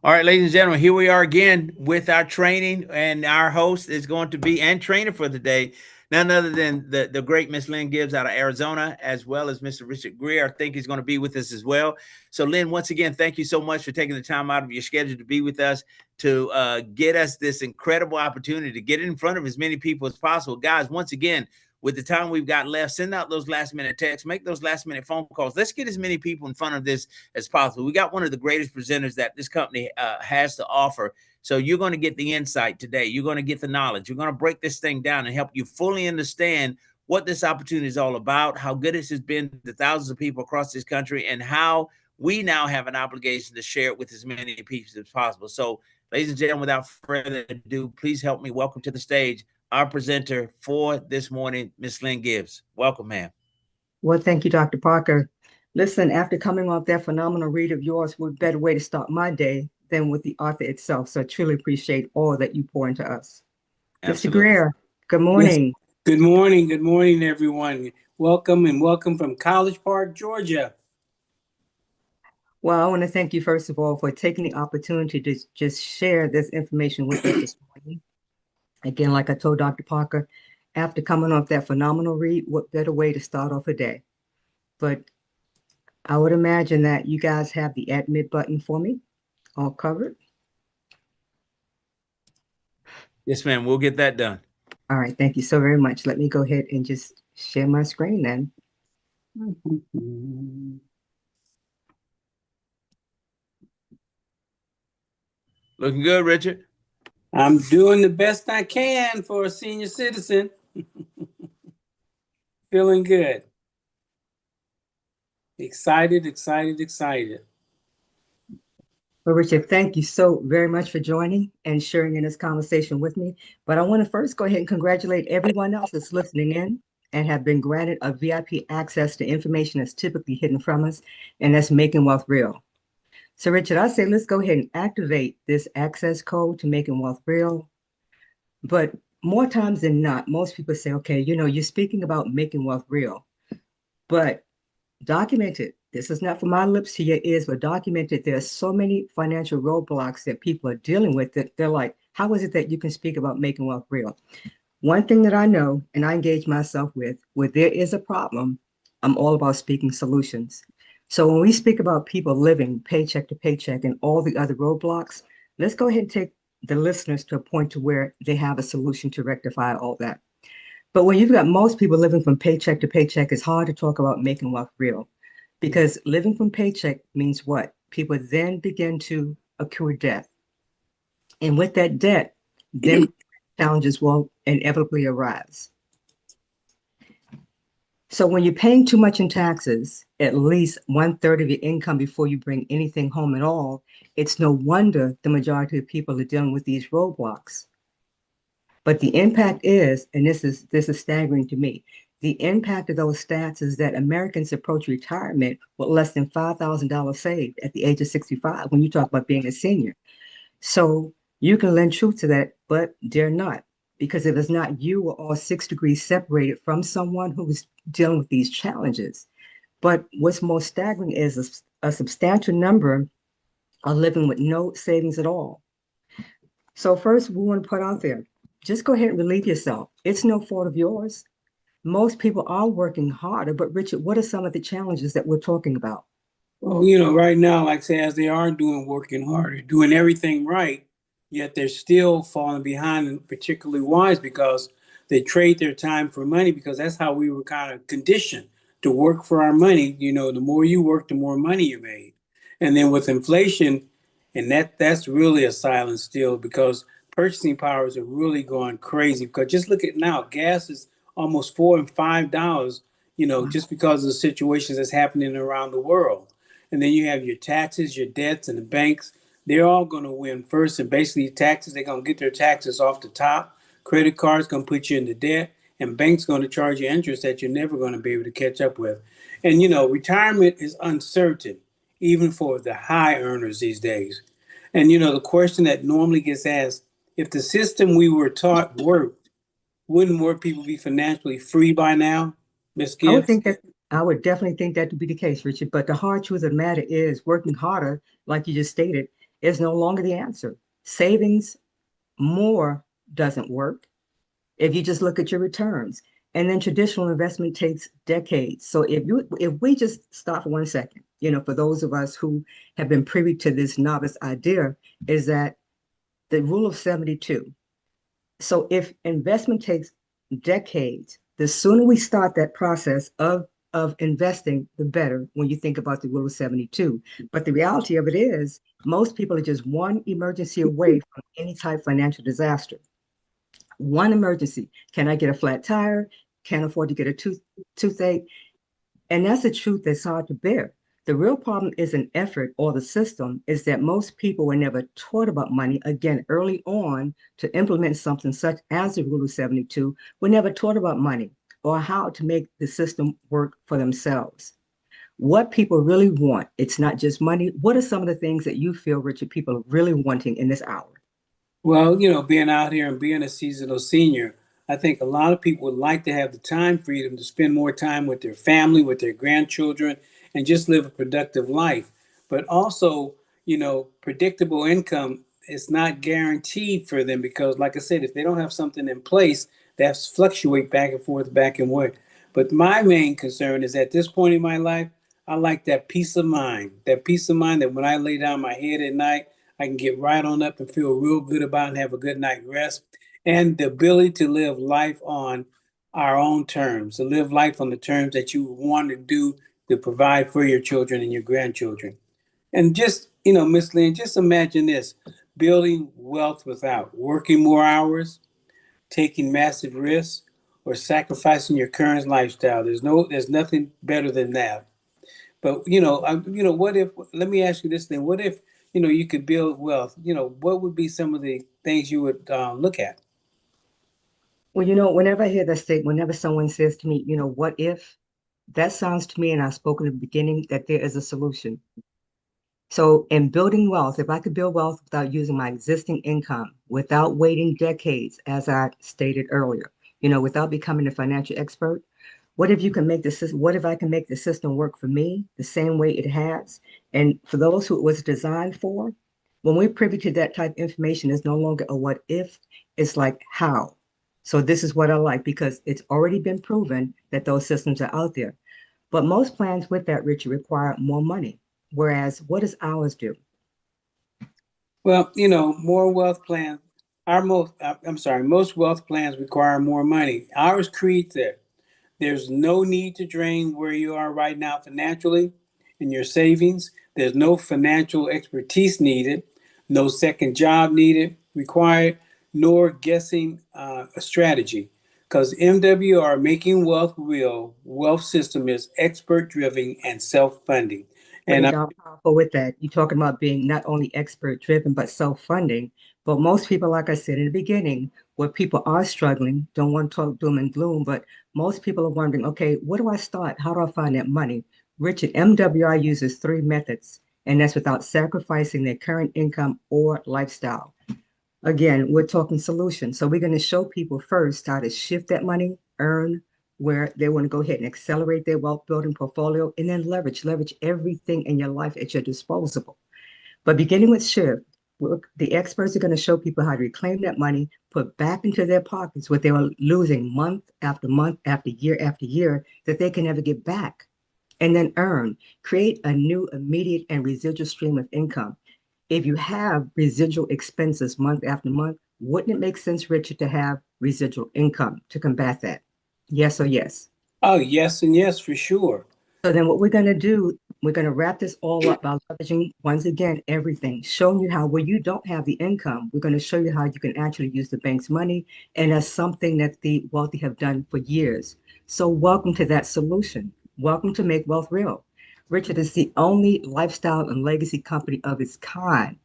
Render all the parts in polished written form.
All right, ladies and gentlemen, here we are again with our training, and our host is going to be and trainer for the day, none other than the great Miss Lynn Gibbs out of Arizona, as well as Mr. Richard Greer. I think he's going to be with us as well. So, Lynn, once again, thank you so much for taking the time out of your schedule to be with us to get us this incredible opportunity to get in front of as many people as possible. Guys, once again, with the time we've got left, send out those last minute texts, make those last minute phone calls. Let's get as many people in front of this as possible. We got one of the greatest presenters that this company has to offer. So you're going to get the insight today. You're going to get the knowledge. You're going to break this thing down and help you fully understand what this opportunity is all about, how good it has been to thousands of people across this country, and how we now have an obligation to share it with as many people as possible. So, ladies and gentlemen, without further ado, please help me welcome to the stage our presenter for this morning, Miss Lynn Gibbs. Welcome, ma'am. Well, thank you, Dr. Parker. Listen, after coming off that phenomenal read of yours, what better way to start my day than with the author itself? So I truly appreciate all that you pour into us. Mr. Absolutely. Greer, good Yes. morning. Good morning. Good morning, everyone. Welcome and welcome from College Park, Georgia. Well, I want to thank you, first of all, for taking the opportunity to just share this information with us this morning. Again, like I told Dr. Parker, after coming off that phenomenal read, what better way to start off a day? But I would imagine that you guys have the admit button for me all covered. Yes, ma'am. We'll get that done. All right, thank you so very much. Let me go ahead and just share my screen then. Looking good, Richard. I'm doing the best I can for a senior citizen. Feeling good. Excited. Well, Richard, thank you so very much for joining and sharing in this conversation with me. But I want to first go ahead and congratulate everyone else that's listening in and have been granted a VIP access to information that's typically hidden from us, and that's Making Wealth Real. So, Richard, I say let's go ahead and activate this access code to Making Wealth Real. But more times than not, most people say, okay, you're speaking about making wealth real, but documented. This is not from my lips to your ears, but documented. There's so many financial roadblocks that people are dealing with that they're like, how is it that you can speak about making wealth real? One thing that I know and I engage myself with, where there is a problem, I'm all about speaking solutions. So when we speak about people living paycheck to paycheck and all the other roadblocks, let's go ahead and take the listeners to a point to where they have a solution to rectify all that. But when you've got most people living from paycheck to paycheck, it's hard to talk about making wealth real because living from paycheck means what? People then begin to accrue debt. And with that debt, then challenges will inevitably arise. So when you're paying too much in taxes, at least 1/3 of your income before you bring anything home at all, it's no wonder the majority of people are dealing with these roadblocks. But the impact is, and this is staggering to me, the impact of those stats is that Americans approach retirement with less than $5,000 saved at the age of 65 when you talk about being a senior. So you can lend truth to that, but dare not. Because if it's not you, we're all 6 degrees separated from someone who's dealing with these challenges. But what's most staggering is a substantial number are living with no savings at all. So first, we want to put out there, just go ahead and relieve yourself. It's no fault of yours. Most people are working harder, but Richard, what are some of the challenges that we're talking about? Well, right now, like I say, as they are working harder, doing everything right, yet they're still falling behind, and particularly wise because they trade their time for money because that's how we were kind of conditioned to work for our money. The more you work, the more money you made. And then with inflation, and that's really a silent steal because purchasing powers are really going crazy. Because just look at now, gas is almost $4 and $5, just because of the situations that's happening around the world. And then you have your taxes, your debts, and the banks. They're all going to win first. And basically, taxes, they're going to get their taxes off the top. Credit cards going to put you into debt. And banks going to charge you interest that you're never going to be able to catch up with. And, retirement is uncertain, even for the high earners these days. And, the question that normally gets asked, if the system we were taught worked, wouldn't more people be financially free by now, Ms. I would Gibbs? think that I would definitely think that to be the case, Richard. But the hard truth of the matter is working harder, like you just stated, is no longer the answer. Savings more doesn't work if you just look at your returns. And then traditional investment takes decades. So if we just stop for 1 second, for those of us who have been privy to this novice idea, is that the rule of 72. So if investment takes decades, the sooner we start that process of investing, the better when you think about the rule of 72. But the reality of it is most people are just one emergency away from any type of financial disaster. One emergency. Can I get a flat tire? Can't afford to get a toothache. And that's a truth that's hard to bear. The real problem isn't effort or the system, is that most people were never taught about money, again, early on to implement something such as the Rule of 72, were never taught about money or how to make the system work for themselves. What people really want, it's not just money. What are some of the things that you feel, Richard, people are really wanting in this hour? Well, being out here and being a seasonal senior, I think a lot of people would like to have the time freedom to spend more time with their family, with their grandchildren, and just live a productive life. But also, predictable income is not guaranteed for them because, like I said, if they don't have something in place, that's fluctuate back and forth, back and forth. But my main concern is at this point in my life, I like that peace of mind that when I lay down my head at night, I can get right on up and feel real good about and have a good night rest. And the ability to live life on our own terms, to live life on the terms that you want to do to provide for your children and your grandchildren. And just, Miss Lynn, just imagine this building wealth without working more hours, taking massive risks, or sacrificing your current lifestyle. There's nothing better than that. But what if? Let me ask you this thing: what if you could build wealth? What would be some of the things you would look at? Well, whenever I hear that statement, whenever someone says to me, what if, that sounds to me, and I spoke in the beginning, that there is a solution. So in building wealth, if I could build wealth without using my existing income, without waiting decades, as I stated earlier, without becoming a financial expert, what if you can make what if I can make the system work for me the same way it has? And for those who it was designed for, When we're privy to that type of information, it's no longer a what if, it's like how. So this is what I like because it's already been proven that those systems are out there. But most plans with that, Richard, require more money. Whereas what does ours do? Well, you know, more wealth plans. Most wealth plans require more money. Ours creates that. There's no need to drain where you are right now financially in your savings. There's no financial expertise needed, no second job required, nor guessing a strategy. Because MWR Making Wealth Real wealth system is expert driven and self funding. Putting And down powerful with that. You're talking about being not only expert driven, but self-funding. But most people, like I said in the beginning, where people are struggling, don't want to talk doom and gloom, but most people are wondering, okay, where do I start? How do I find that money? Richard, MWI uses three methods, and that's without sacrificing their current income or lifestyle. Again, we're talking solutions. So we're going to show people first how to shift that money, earn where they want to go ahead and accelerate their wealth building portfolio, and then leverage everything in your life at your disposal. But beginning with shift, the experts are going to show people how to reclaim that money, put back into their pockets what they were losing month after year that they can never get back, and then earn, create a new immediate and residual stream of income. If you have residual expenses month after month, wouldn't it make sense, Richard, to have residual income to combat that? Yes or yes? oh, yes, and yes, for sure. So then what we're going to do, we're going to wrap this all up by leveraging, once again, everything, showing you how, where you don't have the income, we're going to show you how you can actually use the bank's money. And that's something that the wealthy have done for years. So welcome to that solution. Welcome to Make Wealth Real. Richard is the only lifestyle and legacy company of its kind.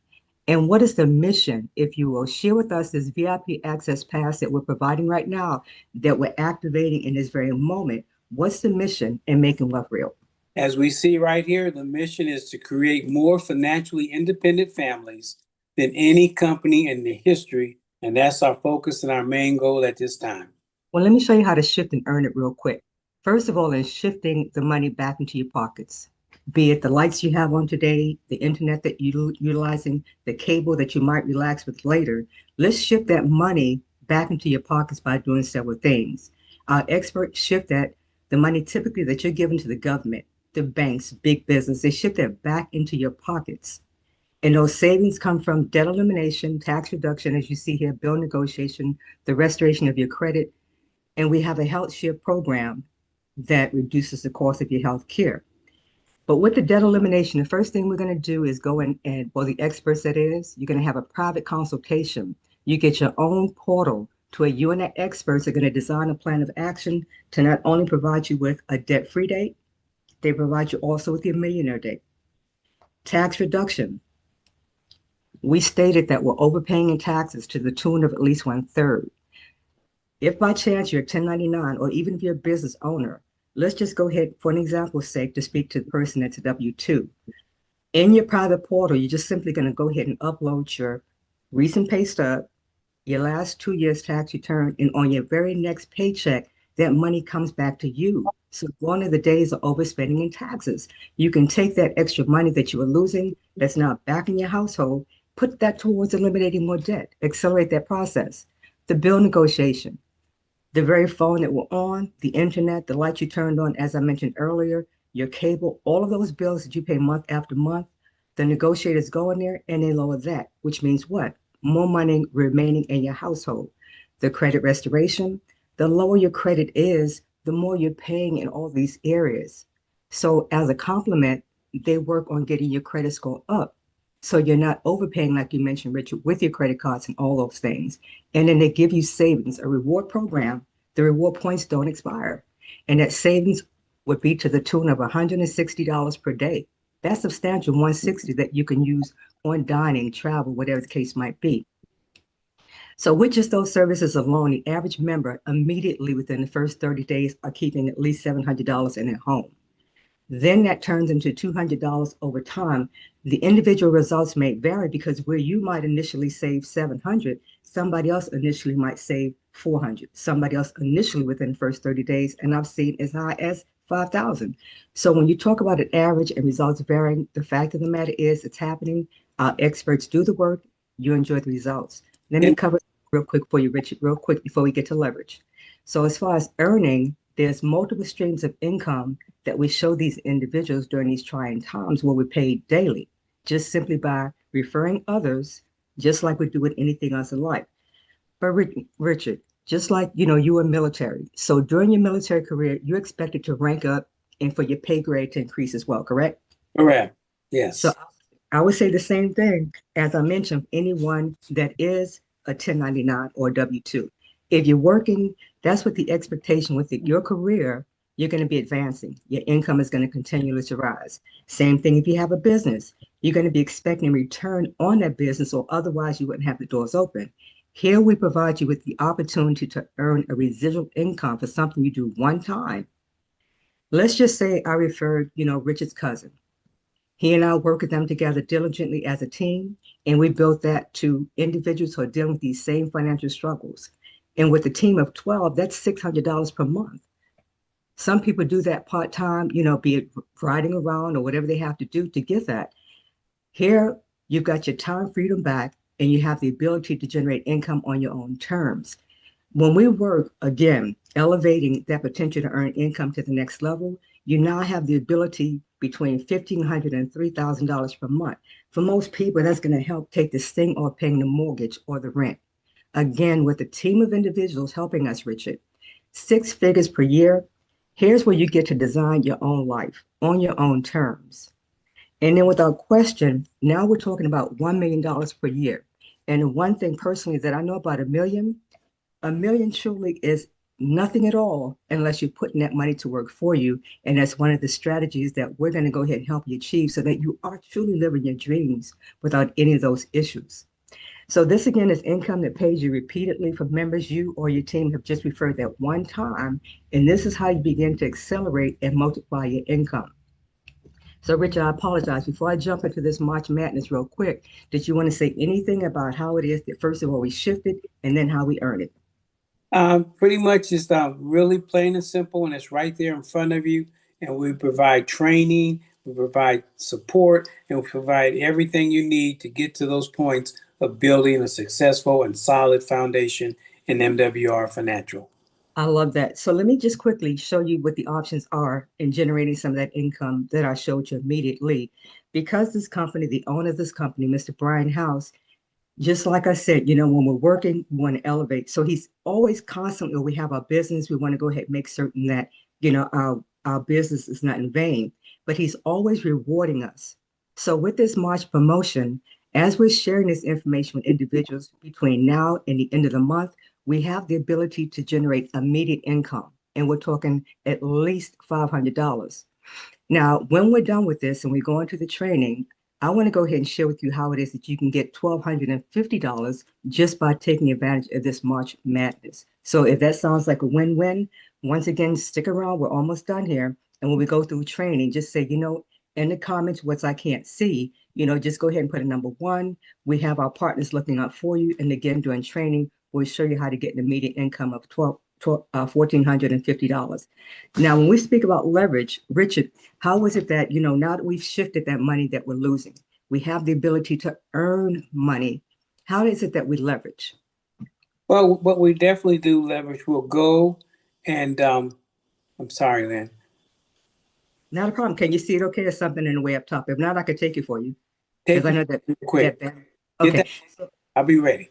And what is the mission, if you will? Share with us this VIP access pass that we're providing right now, that we're activating in this very moment. What's the mission in Making Wealth Real? As we see right here, the mission is to create more financially independent families than any company in the history. And that's our focus and our main goal at this time. Well, let me show you how to shift and earn it real quick. First of all, in shifting the money back into your pockets, be it the lights you have on today, the internet that you're utilizing, the cable that you might relax with later, let's shift that money back into your pockets by doing several things. Our experts shift the money typically that you're giving to the government, the banks, big business, they shift that back into your pockets. And those savings come from debt elimination, tax reduction, as you see here, bill negotiation, the restoration of your credit, and we have a health share program that reduces the cost of your health care. But with the debt elimination, the first thing we're going to do is go in and, well, the experts that is, you're going to have a private consultation. You get your own portal to where you and that experts are going to design a plan of action to not only provide you with a debt-free date, they provide you also with your millionaire date. Tax reduction. We stated that we're overpaying in taxes to the tune of at least 1/3. If by chance you're a 1099, or even if you're a business owner, let's just go ahead, for an example's sake, to speak to the person that's a W-2. In your private portal, you're just simply going to go ahead and upload your recent pay stub, your last 2 years tax return, and on your very next paycheck, that money comes back to you. So one of the days of overspending in taxes, you can take that extra money that you were losing that's now back in your household, put that towards eliminating more debt, accelerate that process. The bill negotiation. The very phone that we're on, the internet, the light you turned on, as I mentioned earlier, your cable, all of those bills that you pay month after month, the negotiators go in there and they lower that, which means what? More money remaining in your household. The credit restoration, the lower your credit is, the more you're paying in all these areas. So as a complement, they work on getting your credit score up. So you're not overpaying, like you mentioned, Richard, with your credit cards and all those things. And then they give you savings, a reward program. The reward points don't expire. And that savings would be to the tune of $160 per day. That's substantial, 160 that you can use on dining, travel, whatever the case might be. So with just those services alone, the average member immediately within the first 30 days are keeping at least $700 in their home. Then that turns into $200 over time. The individual results may vary because where you might initially save $700, somebody else initially might save $400. Somebody else initially within the first 30 days, and I've seen as high as $5,000. So when you talk about an average and results varying, the fact of the matter is it's happening. Our experts do the work, you enjoy the results. Let me cover real quick for you, Richard, real quick before we get to leverage. So as far as earning, there's multiple streams of income that we show these individuals during these trying times where we're paid daily, just simply by referring others, just like we do with anything else in life. But Richard, just like you were military, so during your military career, you're expected to rank up and for your pay grade to increase as well, correct? Correct. Yes. So I would say the same thing as I mentioned, anyone that is a 1099 or W-2. If you're working, that's what the expectation with your career, you're going to be advancing. Your income is going to continually to rise. Same thing if you have a business, you're going to be expecting a return on that business, or otherwise you wouldn't have the doors open. Here we provide you with the opportunity to earn a residual income for something you do one time. Let's just say I referred, Richard's cousin. He and I work with them together diligently as a team, and we built that to individuals who are dealing with these same financial struggles. And with a team of 12, that's $600 per month. Some people do that part-time, be it riding around or whatever they have to do to get that. Here, you've got your time freedom back, and you have the ability to generate income on your own terms. When we work, again, elevating that potential to earn income to the next level, you now have the ability between $1,500 and $3,000 per month. For most people, that's going to help take this thing off paying the mortgage or the rent. Again, with a team of individuals helping us, Richard, 6 figures per year, here's where you get to design your own life on your own terms. And then without question, now we're talking about $1 million per year. And one thing personally that I know about a million truly is nothing at all unless you're putting that money to work for you. And that's one of the strategies that we're going to go ahead and help you achieve so that you are truly living your dreams without any of those issues. So this again is income that pays you repeatedly from members you or your team have just referred that one time. And this is how you begin to accelerate and multiply your income. So Richard, I apologize. Before I jump into this March Madness real quick, did you want to say anything about how it is that first of all we shifted and then how we earn it? Pretty much just really plain and simple, and it's right there in front of you. And we provide training, we provide support, and we provide everything you need to get to those points of building a successful and solid foundation in MWR Financial. I love that. So let me just quickly show you what the options are in generating some of that income that I showed you immediately. Because this company, the owner of this company, Mr. Brian House, just like I said, when we're working, we want to elevate. So he's always constantly, we have our business, we want to go ahead and make certain that, our business is not in vain, but he's always rewarding us. So with this March promotion, as we're sharing this information with individuals between now and the end of the month, we have the ability to generate immediate income. And we're talking at least $500. Now, when we're done with this and we go into the training, I want to go ahead and share with you how it is that you can get $1,250 just by taking advantage of this March Madness. So if that sounds like a win-win, once again, stick around. We're almost done here. And when we go through training, just say, in the comments, what I can't see, just go ahead and put a number 1. We have our partners looking out for you. And again, during training, we'll show you how to get an immediate income of $1,450. Now, when we speak about leverage, Richard, how is it that, now that we've shifted that money that we're losing, we have the ability to earn money. How is it that we leverage? Well, what we definitely do leverage, we'll go and, I'm sorry, Lynn. Not a problem. Can you see it okay? Or something in the way up top? If not, I could take it for you. Take I know that. quick. Okay. I'll be ready.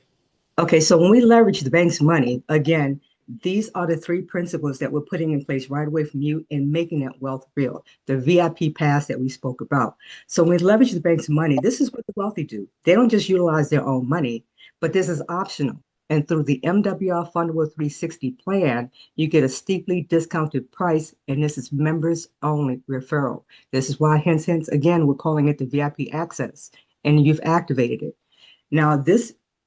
Okay, so when we leverage the bank's money, again, these are the 3 principles that we're putting in place right away from you and making that wealth real. The VIP pass that we spoke about. So when we leverage the bank's money, this is what the wealthy do. They don't just utilize their own money, but this is optional. And through the MWR Fundable 360 plan, you get a steeply discounted price, and this is members only referral. This is why, hence, again, we're calling it the VIP access, and you've activated it. Now,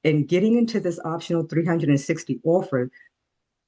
in getting into this optional 360 offer,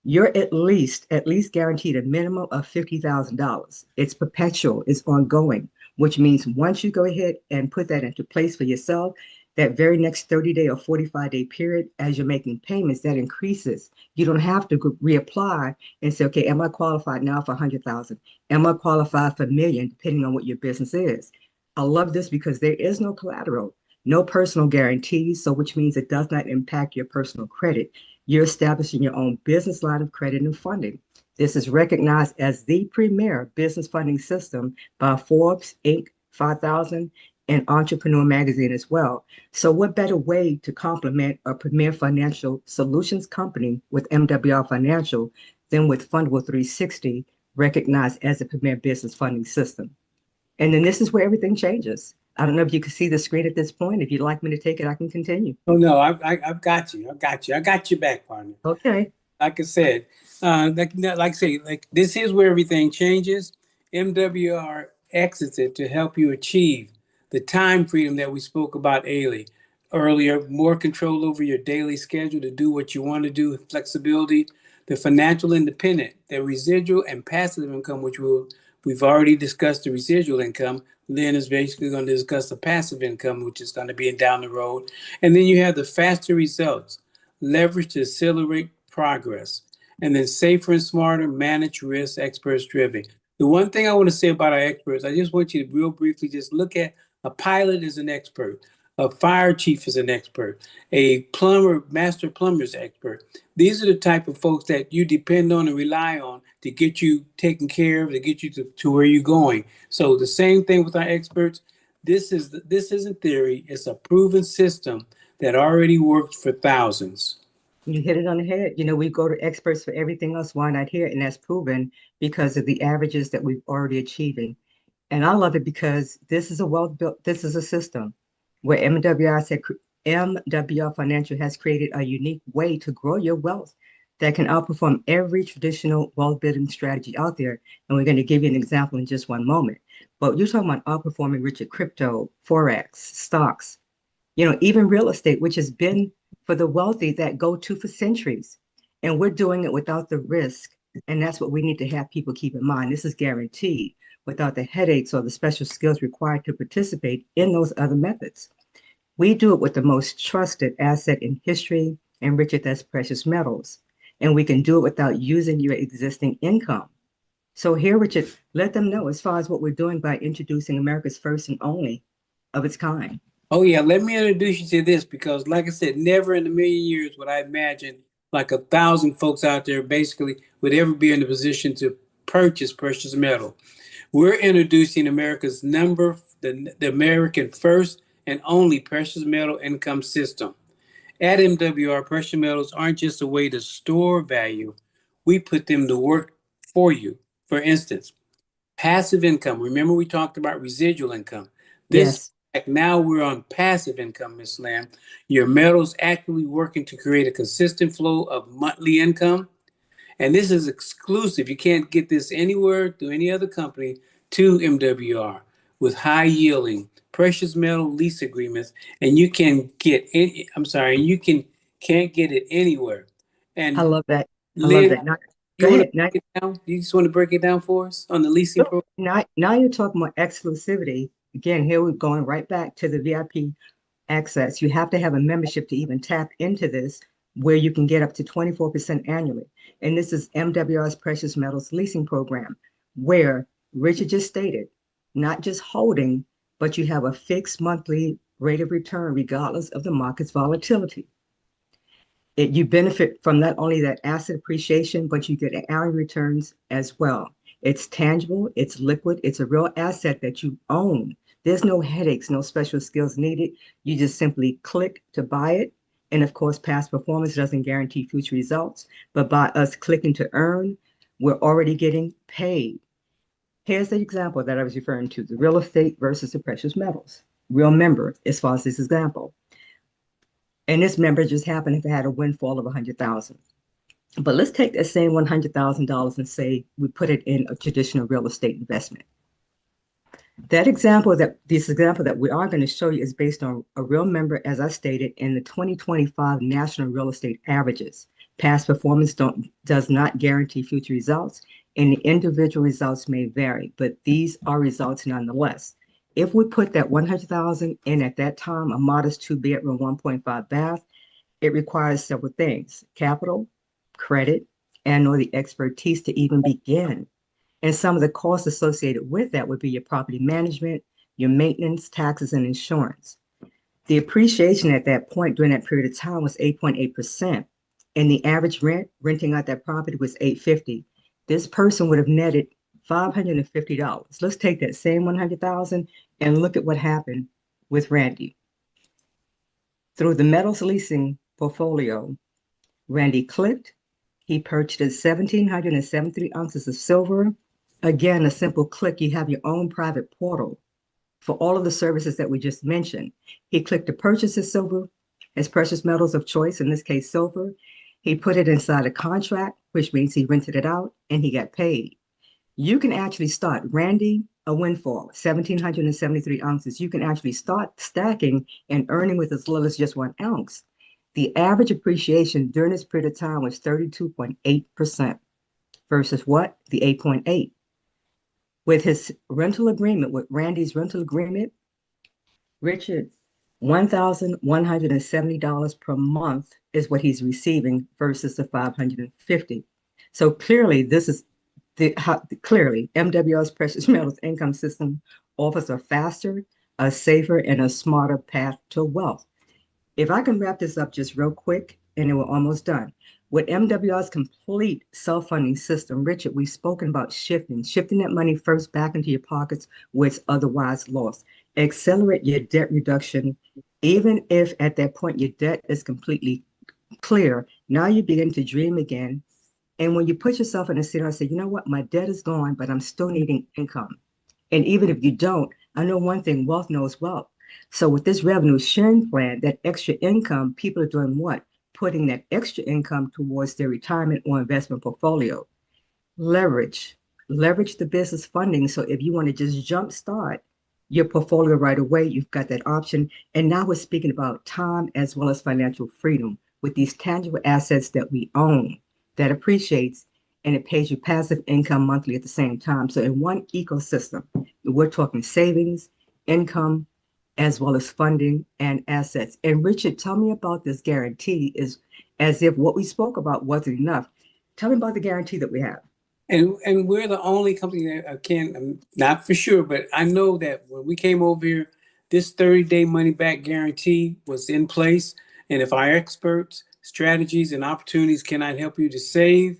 you're at least guaranteed a minimum of $50,000. It's perpetual, it's ongoing, which means once you go ahead and put that into place for yourself, that very next 30-day or 45-day period, as you're making payments, that increases. You don't have to reapply and say, okay, am I qualified now for 100,000? Am I qualified for $1 million, depending on what your business is? I love this because there is no collateral. No personal guarantees, so which means it does not impact your personal credit. You're establishing your own business line of credit and funding. This is recognized as the premier business funding system by Forbes, Inc. 5000 and Entrepreneur Magazine as well. So what better way to complement a premier financial solutions company with MWR Financial than with Fundable 360, recognized as a premier business funding system? And then this is where everything changes. I don't know if you can see the screen at this point. If you'd like me to take it, I can continue. Oh no, I've got you. I got your back, partner. Okay. Like I said, like I say, like this is where everything changes. MWR exits it to help you achieve the time freedom that we spoke about earlier, more control over your daily schedule to do what you want to do, flexibility, the financial independent, the residual and passive income, which we've already discussed the residual income. Lynn is basically going to discuss the passive income, which is going to be down the road. And then you have the faster results, leverage to accelerate progress, and then safer and smarter, manage risk, experts driven. The one thing I want to say about our experts, I just want you to real briefly just look at a pilot as an expert, a fire chief is an expert, a plumber, master plumber is an expert. These are the type of folks that you depend on and rely on to get you taken care of, to get you to where you're going. So the same thing with our experts. This isn't theory. It's a proven system that already works for thousands. You hit it on the head. You know, we go to experts for everything else. Why not here? And that's proven because of the averages that we've already achieving. And I love it because this is a well-built, this is a system where MWR Financial has created a unique way to grow your wealth that can outperform every traditional wealth building strategy out there. And we're going to give you an example in just one moment. But you're talking about outperforming Richard crypto, Forex, stocks, you know, even real estate, which has been for the wealthy that go to for centuries. And we're doing it without the risk. And that's what we need to have people keep in mind. This is guaranteed without the headaches or the special skills required to participate in those other methods. We do it with the most trusted asset in history, and Richard, that's precious metals. And we can do it without using your existing income. So here, Richard, let them know as far as what we're doing by introducing America's first and only of its kind. Oh yeah, let me introduce you to this because like I said, never in a million years would I imagine like 1,000 folks out there basically would ever be in a position to purchase precious metal. We're introducing the American first and only precious metal income system. At MWR, precious metals aren't just a way to store value. We put them to work for you. For instance, passive income. Remember we talked about residual income. Yes. Now we're on passive income, Ms. Lamb. Your metals actively working to create a consistent flow of monthly income. And this is exclusive. You can't get this anywhere through any other company to MWR with high yielding precious metal lease agreements. And you can get can't get it anywhere. And I love that. Lynn, I love that. you Go want ahead. to break it down? You just want to break it down for us on the leasing program? Now you're talking about exclusivity. Again, here we're going right back to the VIP access. You have to have a membership to even tap into this, where you can get up to 24% annually. And this is MWR's Precious Metals Leasing Program, where Richard just stated, not just holding, but you have a fixed monthly rate of return regardless of the market's volatility. You benefit from not only that asset appreciation, but you get annual returns as well. It's tangible, it's liquid, it's a real asset that you own. There's no headaches, no special skills needed. You just simply click to buy it. And of course, past performance doesn't guarantee future results, but by us clicking to earn, we're already getting paid. Here's the example that I was referring to, the real estate versus the precious metals. Real member, as far as this example. And this member just happened to have had a windfall of 100,000. But let's take that same $100,000 and say we put it in a traditional real estate investment. This example that we are going to show you is based on a real member, as I stated, in the 2025 National Real Estate Averages. Past performance does not guarantee future results, and the individual results may vary, but these are results nonetheless. If we put that 100,000 in at that time, a modest 2-bedroom, 1.5 bath, it requires several things: capital, credit, and/or the expertise to even begin. And some of the costs associated with that would be your property management, your maintenance, taxes, and insurance. The appreciation at that point during that period of time was 8.8%. And the average renting out that property was $850. This person would have netted $550. Let's take that same 100,000 and look at what happened with Randy. Through the metals leasing portfolio, Randy clicked. He purchased 1,773 ounces of silver. Again, a simple click. You have your own private portal for all of the services that we just mentioned. He clicked to purchase his silver, his precious metals of choice, in this case, silver. He put it inside a contract, which means he rented it out and he got paid. You can actually start Randy a windfall, 1,773 ounces. You can actually start stacking and earning with as little as just 1 ounce. The average appreciation during this period of time was 32.8% versus what? The 8.8. With his rental agreement, with Randy's rental agreement, Richard, $1,170 per month is what he's receiving versus the $550. So clearly, this is clearly MWR's precious metals income system offers a faster, a safer, and a smarter path to wealth. If I can wrap this up just real quick, and then we're almost done. With MWR's complete self-funding system, Richard, we've spoken about shifting that money first back into your pockets where it's otherwise lost. Accelerate your debt reduction, even if at that point your debt is completely clear. Now you begin to dream again. And when you put yourself in a scenario and say, you know what, my debt is gone, but I'm still needing income. And even if you don't, I know one thing, wealth knows wealth. So with this revenue sharing plan, that extra income, people are doing what? Putting that extra income towards their retirement or investment portfolio. Leverage the business funding. So if you want to just jumpstart your portfolio right away, you've got that option. And now we're speaking about time as well as financial freedom with these tangible assets that we own that appreciates and it pays you passive income monthly at the same time. So in one ecosystem, we're talking savings, income, as well as funding and assets. And Richard, tell me about this guarantee, is as if what we spoke about wasn't enough. Tell me about the guarantee that we have. And we're the only company that can, not for sure, but I know that when we came over here, this 30-day money back guarantee was in place. And if our experts, strategies, and opportunities cannot help you to save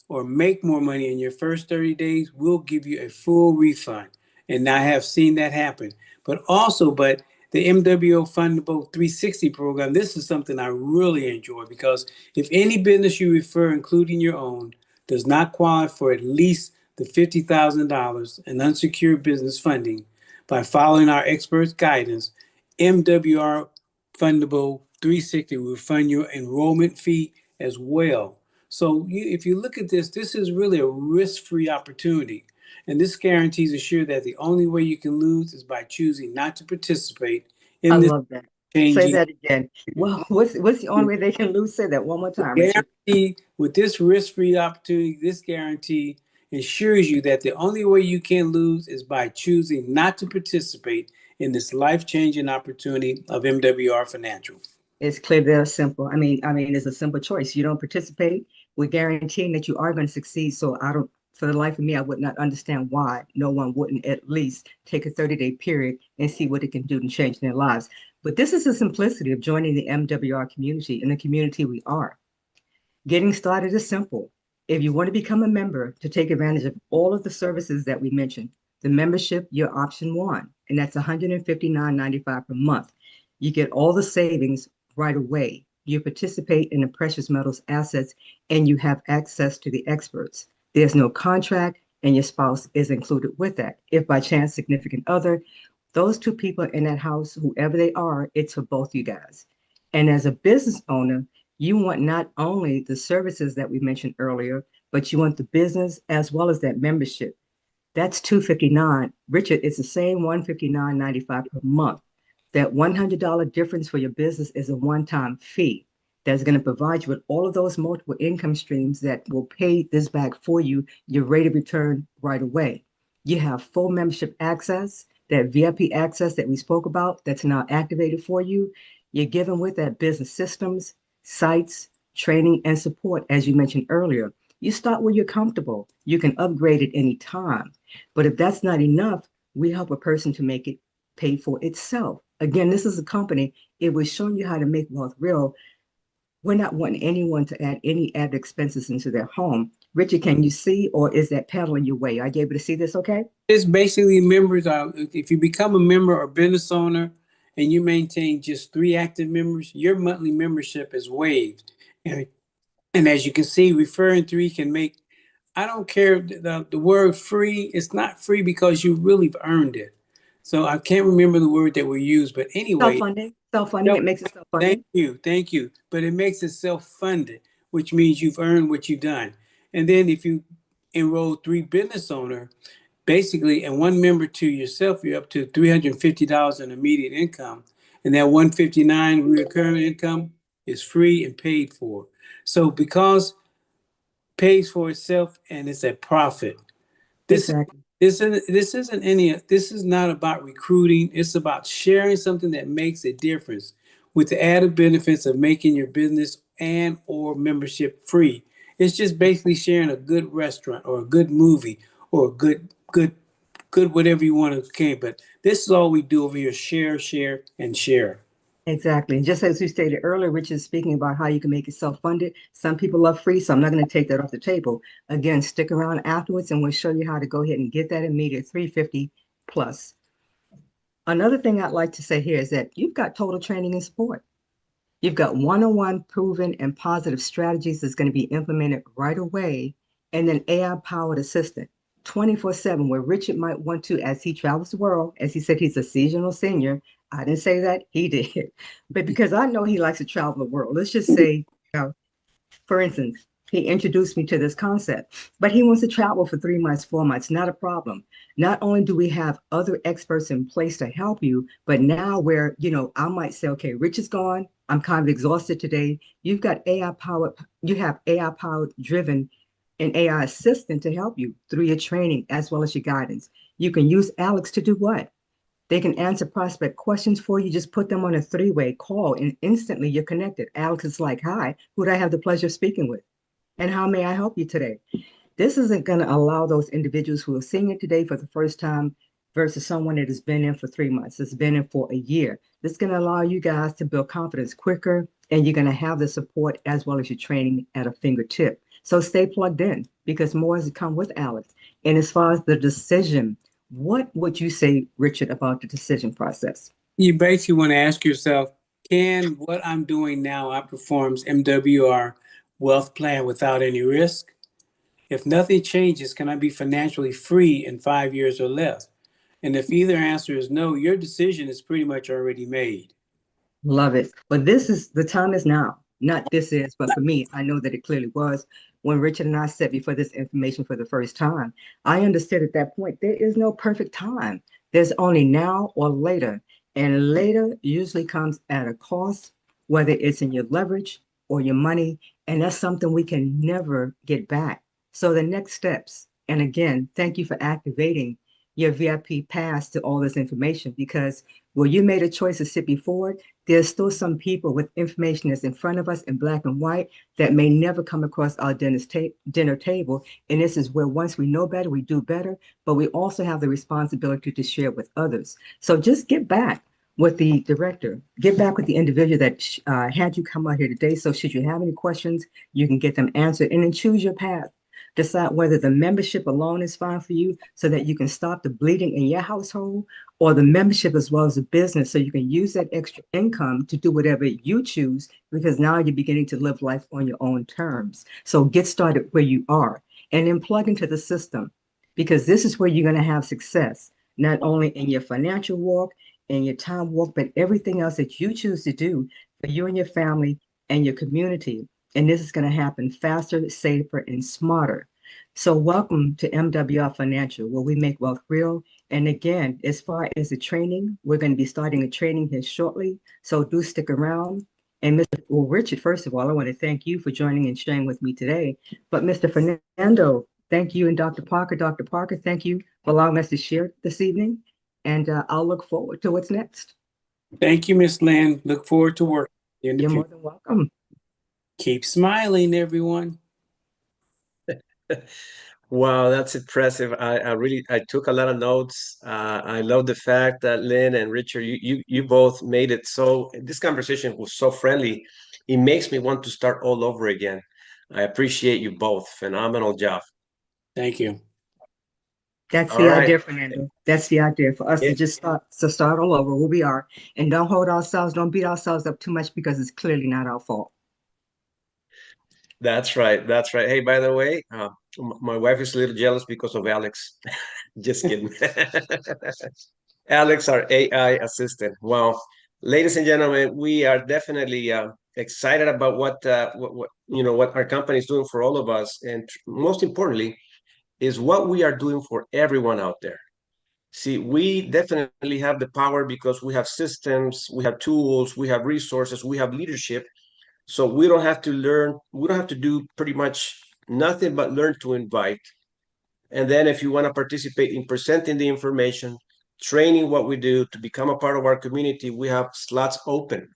or make more money in your first 30 days, we'll give you a full refund. And I have seen that happen. But the MWO Fundable 360 program, this is something I really enjoy because if any business you refer, including your own, does not qualify for at least the $50,000 in unsecured business funding by following our experts' guidance, MWR Fundable 360 will fund your enrollment fee as well. So if you look at this, this is really a risk-free opportunity. And this guarantees assure that the only way you can lose is by choosing not to participate in I this love that. changing. Say that again. Well, what's the only way they can lose? Say that one more time, Richard. Guarantee with this risk-free opportunity, this guarantee ensures you that the only way you can lose is by choosing not to participate in this life-changing opportunity of MWR Financial. It's clear, they're simple. I mean, it's a simple choice. You don't participate, we're guaranteeing that you are going to succeed. So for the life of me, I would not understand why no one wouldn't at least take a 30-day period and see what it can do to change their lives. But this is the simplicity of joining the MWR community and the community we are. Getting started is simple. If you want to become a member to take advantage of all of the services that we mentioned, the membership, you're option one, and that's $159.95 per month. You get all the savings right away. You participate in the precious metals assets, and you have access to the experts. There's no contract, and your spouse is included with that. If by chance significant other, those two people in that house, whoever they are, it's for both you guys. And as a business owner, you want not only the services that we mentioned earlier, but you want the business as well as that membership. That's $259. Richard, it's the same $159.95 per month. That $100 difference for your business is a one-time fee that's going to provide you with all of those multiple income streams that will pay this back for you, your rate of return right away. You have full membership access, that VIP access that we spoke about that's now activated for you. You're given with that business systems, sites, training, and support, as you mentioned earlier. You start where you're comfortable. You can upgrade at any time. But if that's not enough, we help a person to make it pay for itself. Again, this is a company. It was showing you how to make wealth real. We're not wanting anyone to add any added expenses into their home. Richard, can you see, or is that paddling your way? Are you able to see this okay? It's basically members are, if you become a member or business owner and you maintain just 3 active members, your monthly membership is waived. And as you can see, referring 3 can make, I don't care, the word free, it's not free because you really earned it. So I can't remember the word that we use, but anyway. Self-funding, it makes it self-funding. Thank you. But it makes it self-funded, which means you've earned what you've done. And then if you enroll 3 business owner, basically, and 1 member to yourself, you're up to $350 in immediate income. And that $159 recurring income is free and paid for. So because pays for itself and it's a profit. Exactly. This is not about recruiting. It's about sharing something that makes a difference with the added benefits of making your business and or membership free. It's just basically sharing a good restaurant or a good movie or a good whatever you want to say. But this is all we do over here: share, and share. Exactly. And just as we stated earlier, Rich is speaking about how you can make it self-funded. Some people love free, so I'm not going to take that off the table. Again, stick around afterwards and we'll show you how to go ahead and get that immediate 350 plus. Another thing I'd like to say here is that you've got total training and support. You've got one-on-one proven and positive strategies that's going to be implemented right away, and then AI-powered assistant 24/7, where Richard might want to, as he travels the world, as he said, he's a seasonal senior. I didn't say that, he did. But because I know he likes to travel the world, let's just say, for instance, he introduced me to this concept, but he wants to travel for 3 months, 4 months, not a problem. Not only do we have other experts in place to help you, but now where, I might say, okay, Rich is gone. I'm kind of exhausted today. You've got you have AI powered driven an AI assistant to help you through your training as well as your guidance. You can use Alex to do what? They can answer prospect questions for you. Just put them on a 3-way call and instantly you're connected. Alex is like, hi, who do I have the pleasure of speaking with? And how may I help you today? This isn't going to allow those individuals who are seeing it today for the first time versus someone that has been in for 3 months, that's been in for a year. This is going to allow you guys to build confidence quicker, and you're going to have the support as well as your training at a fingertip. So stay plugged in because more is to come with Alex. And as far as the decision, what would you say, Richard, about the decision process? You basically want to ask yourself, can what I'm doing now outperforms MWR wealth plan without any risk? If nothing changes, can I be financially free in 5 years or less? And if either answer is no, your decision is pretty much already made. Love it. But the time is now. Not this is, but for me, I know that it clearly was. When Richard and I sat before this information for the first time, I understood at that point, there is no perfect time. There's only now or later. And later usually comes at a cost, whether it's in your leverage or your money. And that's something we can never get back. So the next steps, and again, thank you for activating your VIP pass to all this information, because where you made a choice to sit before it, there's still some people with information that's in front of us in black and white that may never come across our dinner table. And this is where once we know better, we do better, but we also have the responsibility to share with others. So just get back with the director, get back with the individual that had you come out here today. So should you have any questions, you can get them answered, and then choose your path. Decide whether the membership alone is fine for you so that you can stop the bleeding in your household, or the membership as well as the business so you can use that extra income to do whatever you choose, because now you're beginning to live life on your own terms. So get started where you are and then plug into the system, because this is where you're going to have success, not only in your financial walk, in your time walk, but everything else that you choose to do for you and your family and your community. And this is going to happen faster, safer, and smarter. So welcome to MWR Financial, where we make wealth real. And again, as far as the training, we're going to be starting the training here shortly. So do stick around. And Richard, first of all, I want to thank you for joining and sharing with me today. But Mr. Fernando, thank you. And Dr. Parker, thank you for allowing us to share this evening. And I'll look forward to what's next. Thank you, Ms. Lynn. Look forward to working. You're more than welcome. Keep smiling, everyone. Wow, that's impressive. I took a lot of notes. I love the fact that Lynn and Richard, you both made it so, this conversation was so friendly. It makes me want to start all over again. I appreciate you both. Phenomenal job. Thank you. That's All the right. idea, Fernando. That's the idea for us to Yeah, just start all over where we are and don't beat ourselves up too much because it's clearly not our fault. that's right. That's right. Hey, by the way, my wife is a little jealous because of Alex. Just kidding. Alex, our AI assistant. Well, ladies and gentlemen, we are definitely excited about what our company is doing for all of us, and most importantly, is what we are doing for everyone out there. See, we definitely have the power because we have systems, we have tools, we have resources, we have leadership. So we don't have to learn, we don't have to do pretty much nothing but learn to invite. And then if you want to participate in presenting the information, training what we do to become a part of our community, we have slots open.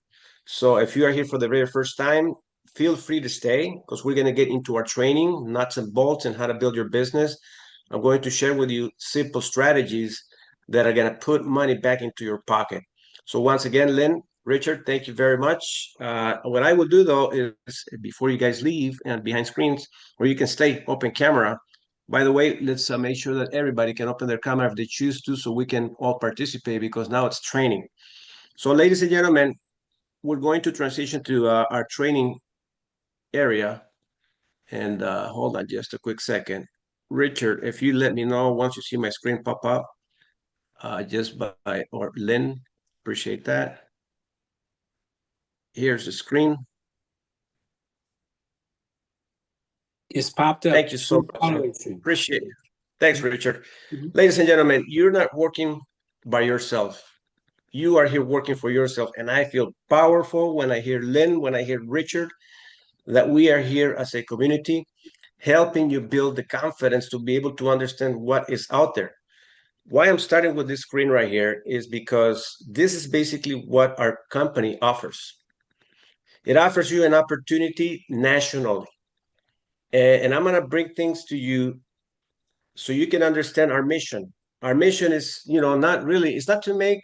So if you are here for the very first time, feel free to stay because we're going to get into our training, nuts and bolts, and how to build your business. I'm going to share with you simple strategies that are going to put money back into your pocket. So once again, Lynn, Richard, thank you very much. What I will do though is before you guys leave and behind screens, or you can stay open camera. By the way, let's make sure that everybody can open their camera if they choose to, so we can all participate because now it's training. So ladies and gentlemen, we're going to transition to our training area. And hold on just a quick second. Richard, if you let me know once you see my screen pop up, just by, or Lynn, appreciate that. Here's the screen. It's popped up. Thank you so much. Appreciate it. Thanks, Richard. Ladies and gentlemen, you're not working by yourself. You are here working for yourself. And I feel powerful when I hear Lynn, when I hear Richard, that we are here as a community helping you build the confidence to be able to understand what is out there. Why I'm starting with this screen right here is because this is basically what our company offers. It offers you an opportunity nationally. And I'm going to bring things to you so you can understand our mission. Our mission is, not really, it's not to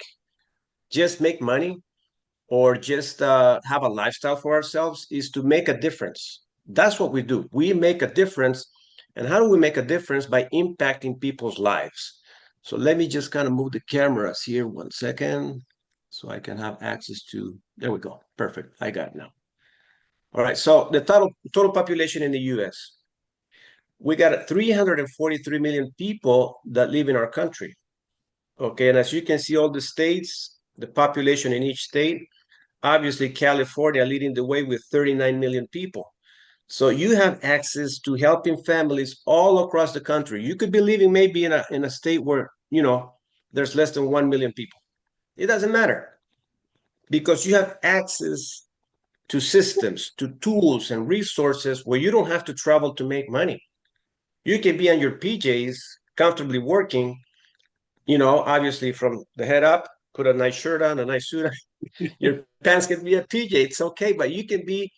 just make money or just have a lifestyle for ourselves, is to make a difference. That's what we do. We make a difference. And how do we make a difference? By impacting people's lives. So let me just kind of move the cameras here 1 second so I can have access to, there we go. Perfect. I got it now. All right. So the total population in the US, we got 343 million people that live in our country. Okay. And as you can see, all the states, the population in each state, obviously California leading the way with 39 million people. So you have access to helping families all across the country. You could be living maybe in a state where, there's less than 1 million people. It doesn't matter because you have access to systems, to tools and resources where you don't have to travel to make money. You can be on your PJs, comfortably working, obviously from the head up, put a nice shirt on, a nice suit on. Your pants can be a PJ, it's okay, but you can be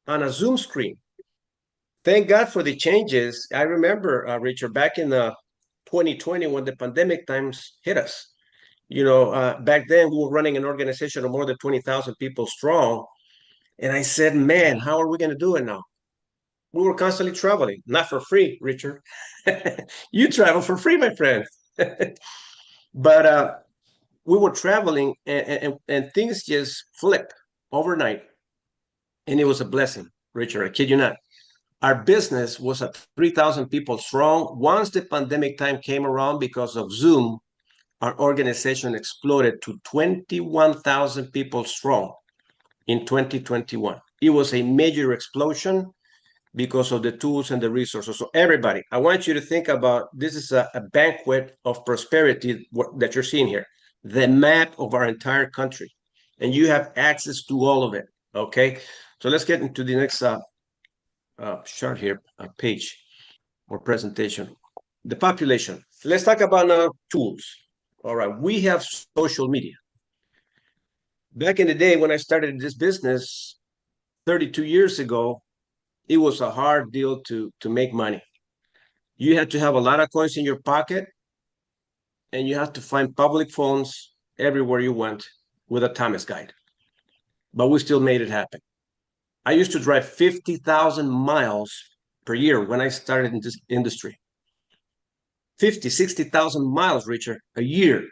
on a Zoom screen. Thank God for the changes. I remember, Richard, back in 2020 when the pandemic times hit us. Back then we were running an organization of more than 20,000 people strong. And I said, man, how are we going to do it now? We were constantly traveling, not for free, Richard. You travel for free, my friend. But we were traveling and things just flip overnight. And it was a blessing, Richard. I kid you not. Our business was at 3,000 people strong. Once the pandemic time came around because of Zoom, our organization exploded to 21,000 people strong in 2021. It was a major explosion because of the tools and the resources. So everybody, I want you to think about this is a banquet of prosperity that you're seeing here, the map of our entire country, and you have access to all of it. Okay, so let's get into the next chart here, page or presentation. The population. Let's talk about now tools. All right, we have social media. Back in the day when I started this business 32 years ago, it was a hard deal to make money. You had to have a lot of coins in your pocket, and you had to find public phones everywhere you went with a Thomas guide. But we still made it happen. I used to drive 50,000 miles per year when I started in this industry. 50, 60,000 miles, Richard, a year.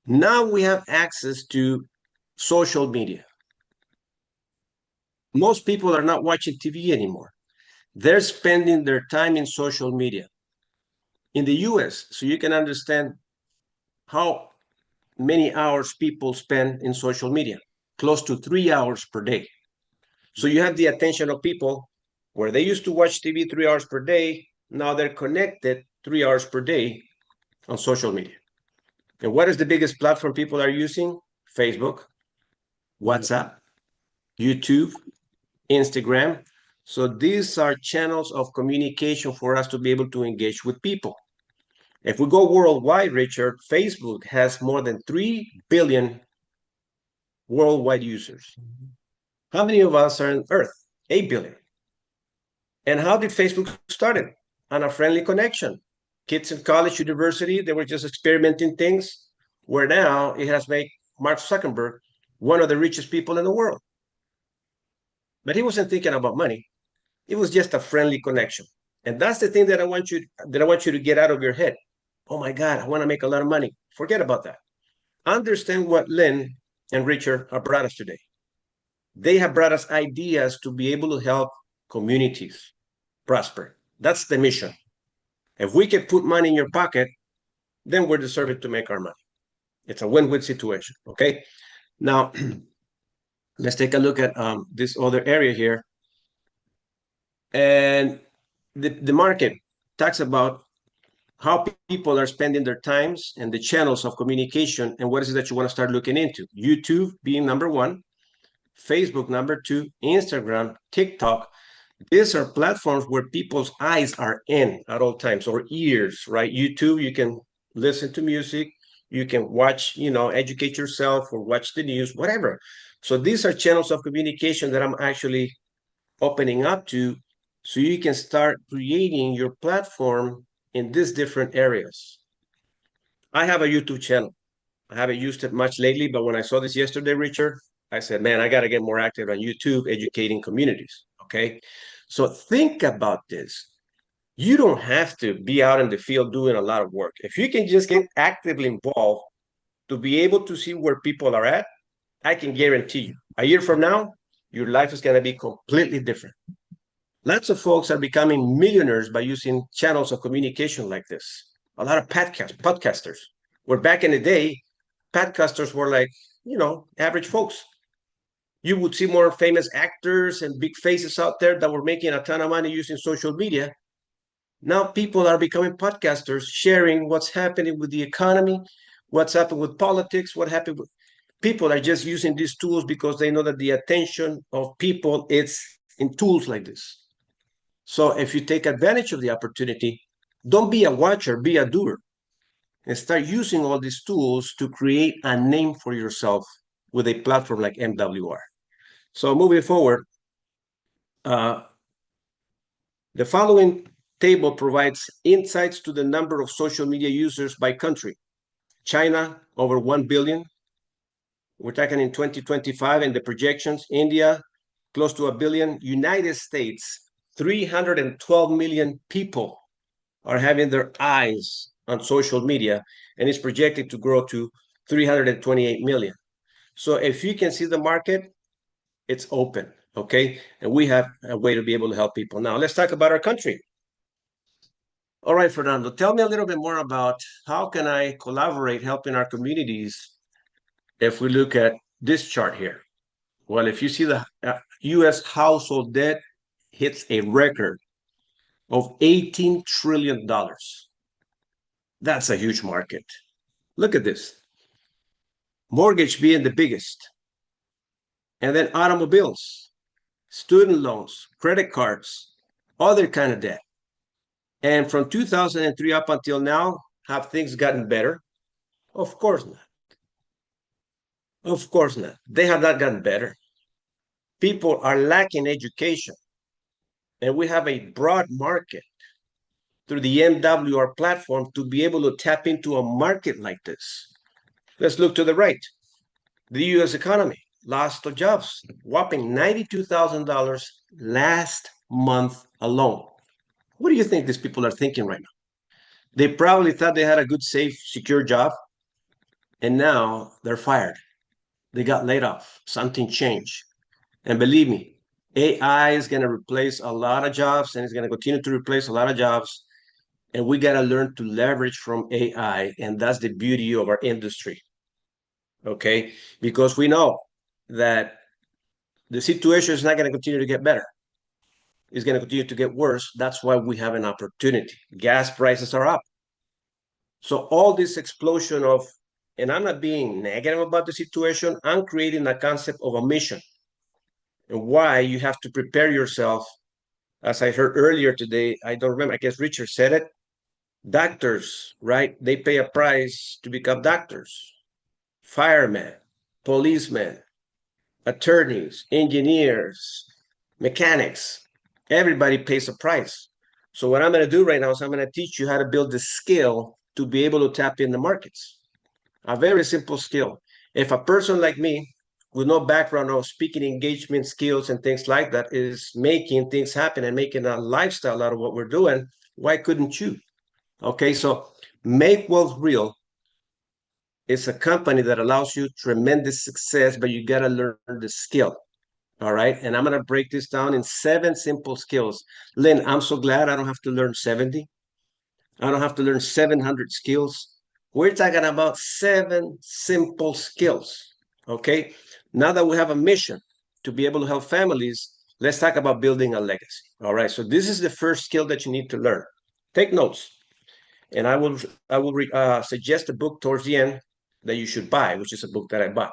Now we have access to social media. Most people are not watching TV anymore. They're spending their time in social media. In the US, so you can understand how many hours people spend in social media, close to 3 hours per day. So you have the attention of people where they used to watch TV 3 hours per day. Now they're connected 3 hours per day on social media. And what is the biggest platform people are using? Facebook, WhatsApp, YouTube, Instagram. So these are channels of communication for us to be able to engage with people. If we go worldwide, Richard, Facebook has more than 3 billion worldwide users. How many of us are on Earth? 8 billion. And how did Facebook start it? On a friendly connection. Kids in college, university, they were just experimenting things, where now it has made Mark Zuckerberg one of the richest people in the world. But he wasn't thinking about money. It was just a friendly connection. And that's the thing that I want you to get out of your head. Oh my God, I want to make a lot of money. Forget about that. Understand what Lynn and Richard have brought us today. They have brought us ideas to be able to help communities prosper. That's the mission. If we can put money in your pocket, then we're deserving to make our money. It's a win-win situation, okay? Now, let's take a look at this other area here. And the market talks about how people are spending their times and the channels of communication, and what is it that you want to start looking into. YouTube being number one, Facebook number two, Instagram, TikTok. These are platforms where people's eyes are in at all times, or ears, right? YouTube, you can listen to music, you can watch, educate yourself or watch the news, whatever. So these are channels of communication that I'm actually opening up to, so you can start creating your platform in these different areas. I have a YouTube channel. I haven't used it much lately, but when I saw this yesterday, Richard, I said, man, I got to get more active on YouTube, educating communities, okay? So think about this. You don't have to be out in the field doing a lot of work. If you can just get actively involved to be able to see where people are at, I can guarantee you, a year from now, your life is going to be completely different. Lots of folks are becoming millionaires by using channels of communication like this. A lot of podcasters, where back in the day, podcasters were like, average folks. You would see more famous actors and big faces out there that were making a ton of money using social media. Now people are becoming podcasters, sharing what's happening with the economy, what's happened with politics, what happened with people are just using these tools because they know that the attention of people is in tools like this. So if you take advantage of the opportunity, don't be a watcher, be a doer, and start using all these tools to create a name for yourself with a platform like MWR. So moving forward, the following table provides insights to the number of social media users by country. China, over 1 billion. We're talking in 2025 and the projections. India, close to 1 billion. United States, 312 million people are having their eyes on social media, and it's projected to grow to 328 million. So if you can see the market, it's open, okay? And we have a way to be able to help people. Now, let's talk about our country. All right, Fernando, tell me a little bit more about how can I collaborate helping our communities if we look at this chart here. Well, if you see the U.S. household debt hits a record of $18 trillion. That's a huge market. Look at this. Mortgage being the biggest. And then automobiles, student loans, credit cards, other kind of debt. And from 2003 up until now, have things gotten better? Of course not. Of course not. They have not gotten better. People are lacking education. And we have a broad market. through the MWR platform to be able to tap into a market like this. Let's look to the right. The U.S. economy lost of jobs, whopping $92,000 last month alone. What do you think these people are thinking right now? They probably thought they had a good, safe, secure job, and now they're fired. They got laid off. Something changed. And believe me, AI is going to replace a lot of jobs, and it's going to continue to replace a lot of jobs. And we got to learn to leverage from AI, and that's the beauty of our industry. Okay, because we know that the situation is not going to continue to get better. It's going to continue to get worse. That's why we have an opportunity. Gas prices are up. So all this explosion of, and I'm not being negative about the situation, I'm creating a concept of a mission and why you have to prepare yourself. As I heard earlier today, I don't remember, I guess Richard said it, doctors, right? They pay a price to become doctors. Firemen, policemen, attorneys, engineers, mechanics, everybody pays a price. So what I'm going to do right now is I'm going to teach you how to build the skill to be able to tap in the markets. A very simple skill. If a person like me with no background of speaking engagement skills and things like that is making things happen and making a lifestyle out of what we're doing, why couldn't you? Okay, so Make Wealth Real is a company that allows you tremendous success, but you got to learn the skill. All right. And I'm going to break this down in 7 simple skills. Lynn, I'm so glad I don't have to learn 70. I don't have to learn 700 skills. We're talking about 7 simple skills. Okay. Now that we have a mission to be able to help families, let's talk about building a legacy. All right. So this is the first skill that you need to learn. Take notes. And I will suggest a book towards the end that you should buy, which is a book that I bought.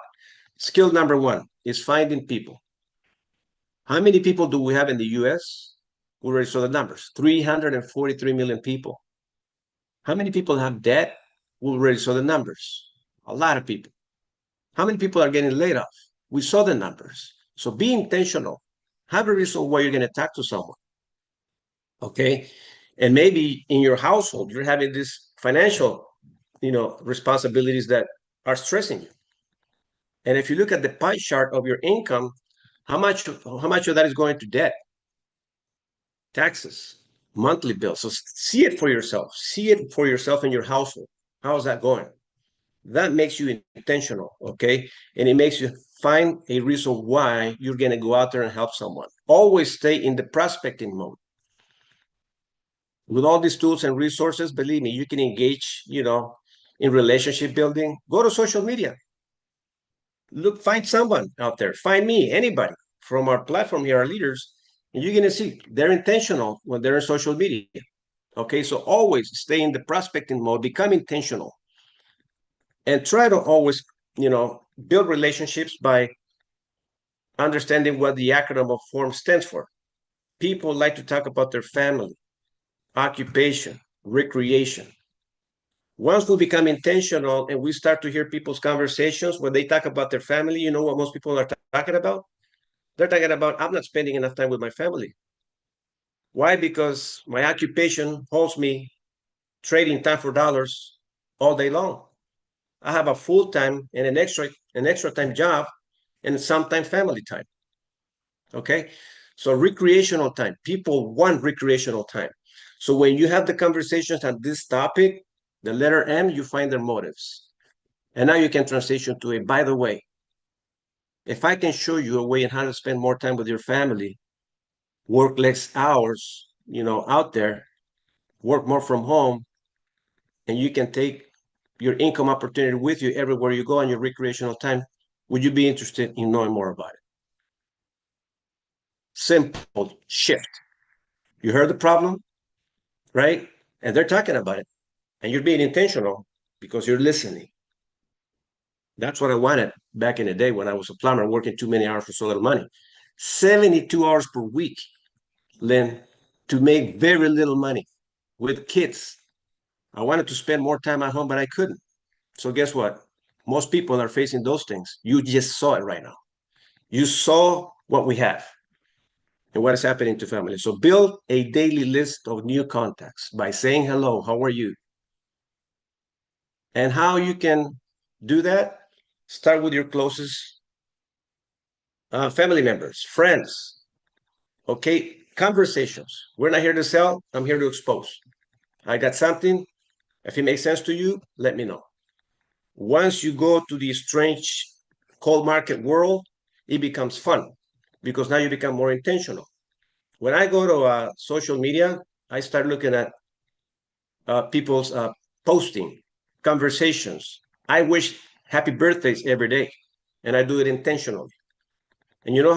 Skill number 1 is finding people. How many people do we have in the US? We already saw the numbers, 343 million people. How many people have debt? We already saw the numbers, a lot of people. How many people are getting laid off? We saw the numbers. So be intentional. Have a reason why you're going to talk to someone. Okay. And maybe in your household, you're having this financial, responsibilities that are stressing you. And if you look at the pie chart of your income, how much of that is going to debt, taxes, monthly bills? So see it for yourself. See it for yourself in your household. How is that going? That makes you intentional, okay? And it makes you find a reason why you're going to go out there and help someone. Always stay in the prospecting mode. With all these tools and resources, believe me, you can engage, in relationship building. Go to social media. Look, find someone out there. Find me, anybody from our platform here, our leaders, and you're going to see they're intentional when they're in social media. Okay, so always stay in the prospecting mode, become intentional, and try to always, build relationships by understanding what the acronym of FORM stands for. People like to talk about their family, occupation, recreation. Once we become intentional and we start to hear people's conversations when they talk about their family, you know what most people are talking about? They're talking about, I'm not spending enough time with my family. Why? Because my occupation holds me trading time for dollars all day long. I have a full-time and an extra time job and sometimes family time. Okay. So recreational time, people want recreational time. So when you have the conversations on this topic, the letter M, you find their motives. And now you can transition to it. By the way, if I can show you a way on how to spend more time with your family, work less hours, out there, work more from home, and you can take your income opportunity with you everywhere you go on your recreational time, would you be interested in knowing more about it? Simple shift. You heard the problem, right? And they're talking about it. And you're being intentional because you're listening. That's what I wanted back in the day when I was a plumber, working too many hours for so little money. 72 hours per week, Lynn, to make very little money with kids. I wanted to spend more time at home, but I couldn't. So guess what? Most people are facing those things. You just saw it right now. You saw what we have. and what is happening to family. So build a daily list of new contacts by saying hello, how are you? And how you can do that, start with your closest family members, friends, okay? Conversations. We're not here to sell, I'm here to expose. I got something, if it makes sense to you, let me know. Once you go to the strange cold market world, it becomes fun because now you become more intentional. When I go to social media, I start looking at people's posting, conversations. I wish happy birthdays every day, and I do it intentionally. And you know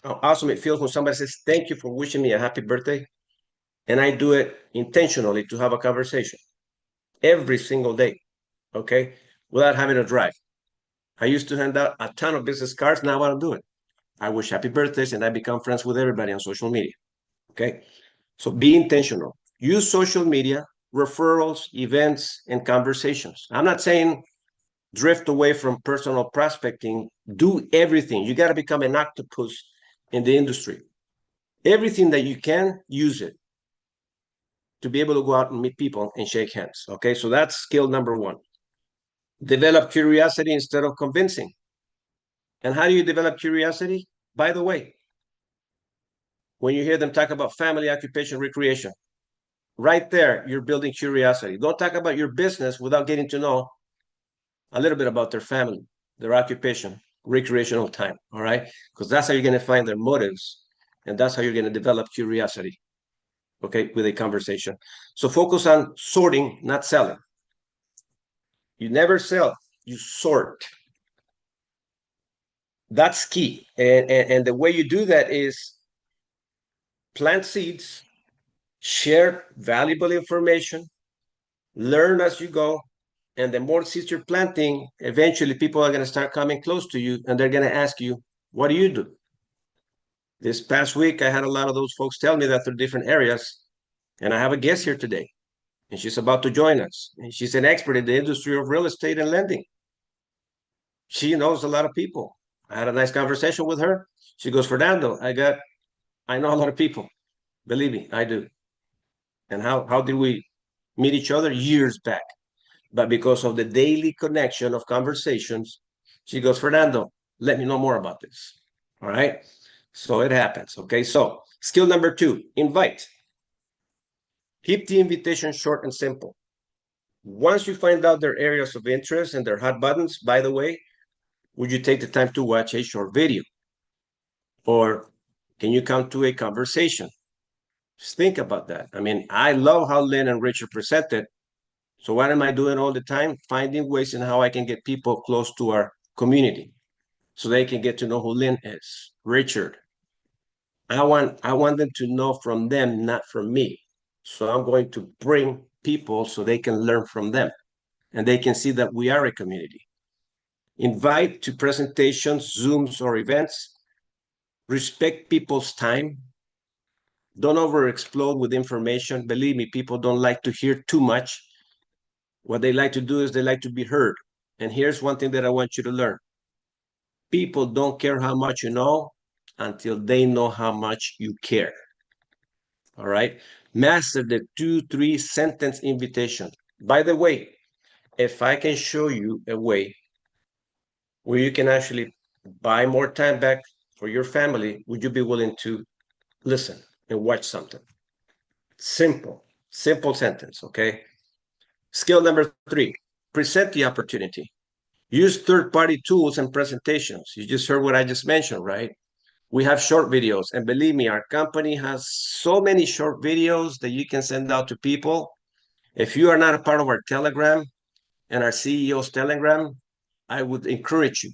how awesome it feels when somebody says, thank you for wishing me a happy birthday? And I do it intentionally to have a conversation every single day, okay, without having to drive. I used to hand out a ton of business cards. Now I don't do it. I wish happy birthdays and I become friends with everybody on social media, okay? So be intentional. Use social media, referrals, events, and conversations. I'm not saying drift away from personal prospecting. Do everything. You got to become an octopus in the industry. Everything that you can, use it to be able to go out and meet people and shake hands. Okay, so that's skill number one. Develop curiosity instead of convincing. And how do you develop curiosity? By the way, when you hear them talk about family, occupation, recreation, right there, you're building curiosity. Don't talk about your business without getting to know a little bit about their family, their occupation, recreational time, all right? Because that's how you're going to find their motives, and that's how you're going to develop curiosity, okay, with a conversation. So focus on sorting, not selling. You never sell, you sort. That's key. And the way you do that is plant seeds, share valuable information, learn as you go, and the more seeds you're planting, eventually people are going to start coming close to you and they're going to ask you, what do you do? This past week, I had a lot of those folks tell me that they're different areas. And I have a guest here today, and she's about to join us. And she's an expert in the industry of real estate and lending. She knows a lot of people. I had a nice conversation with her. She goes, Fernando, I know a lot of people. Believe me, I do. And how did we meet each other? Years back. But because of the daily connection of conversations, she goes, Fernando, let me know more about this. All right. So it happens. Okay. So skill number 2, invite. Keep the invitation short and simple. Once you find out their areas of interest and their hot buttons, by the way, would you take the time to watch a short video? Or can you come to a conversation? Just think about that. I mean, I love how Lynn and Richard presented. So what am I doing all the time? Finding ways in how I can get people close to our community so they can get to know who Lynn is, Richard. I want them to know from them, not from me. So I'm going to bring people so they can learn from them and they can see that we are a community. Invite to presentations, Zooms, or events. Respect people's time. Don't over explode with information. Believe me, people don't like to hear too much. What they like to do is they like to be heard. And here's one thing that I want you to learn. People don't care how much you know until they know how much you care. All right? Master the 2-3 sentence invitation. By the way, if I can show you a way where you can actually buy more time back for your family, would you be willing to listen and watch something? Simple sentence, okay? Skill number 3, present the opportunity. Use third-party tools and presentations. You just heard what I just mentioned, right? We have short videos, and believe me, our company has so many short videos that you can send out to people. If you are not a part of our Telegram and our CEO's Telegram, I would encourage you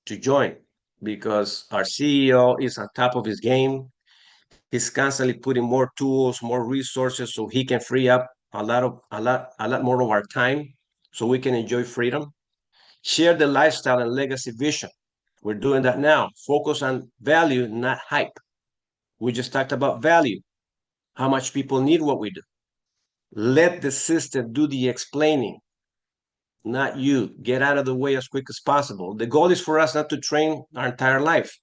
to join because our CEO is on top of his game. He's constantly putting more tools, more resources so he can free up a lot more of our time so we can enjoy freedom. Share the lifestyle and legacy vision. We're doing that now. Focus on value, not hype. We just talked about value, how much people need what we do. Let the system do the explaining, not you. Get out of the way as quick as possible. The goal is for us not to train our entire life.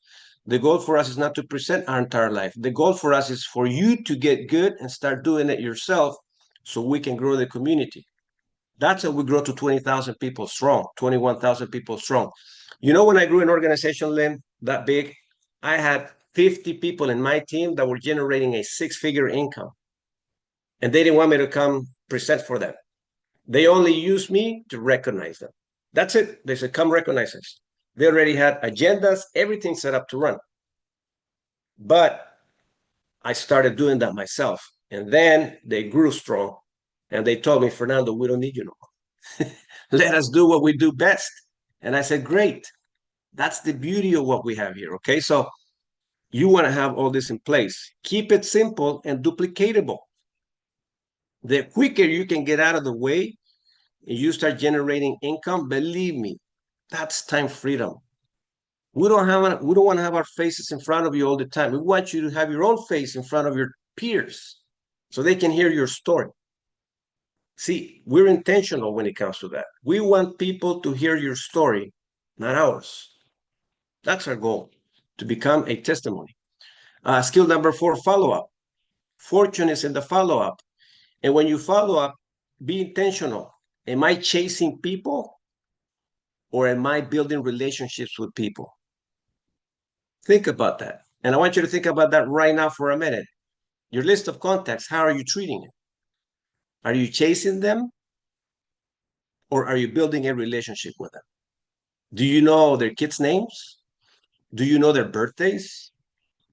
The goal for us is not to present our entire life. The goal for us is for you to get good and start doing it yourself so we can grow the community. That's how we grow to 20,000 people strong, 21,000 people strong. You know, when I grew an organization, Lynn, that big, I had 50 people in my team that were generating a six-figure income. And they didn't want me to come present for them. They only used me to recognize them. That's it. They said, come recognize us. They already had agendas, everything set up to run. But I started doing that myself. And then they grew strong. And they told me, Fernando, we don't need you no more. Let us do what we do best. And I said, great. That's the beauty of what we have here. Okay. So you want to have all this in place. Keep it simple and duplicatable. The quicker you can get out of the way and you start generating income, believe me, that's time freedom. We don't want to have our faces in front of you all the time. We want you to have your own face in front of your peers so they can hear your story. See, we're intentional when it comes to that. We want people to hear your story, not ours. That's our goal, to become a testimony. Skill number 4, follow-up. Fortune is in the follow-up. And when you follow up, be intentional. Am I chasing people or am I building relationships with people? Think about that. And I want you to think about that right now for a minute. Your list of contacts, how are you treating it? Are you chasing them or are you building a relationship with them? Do you know their kids' names? Do you know their birthdays?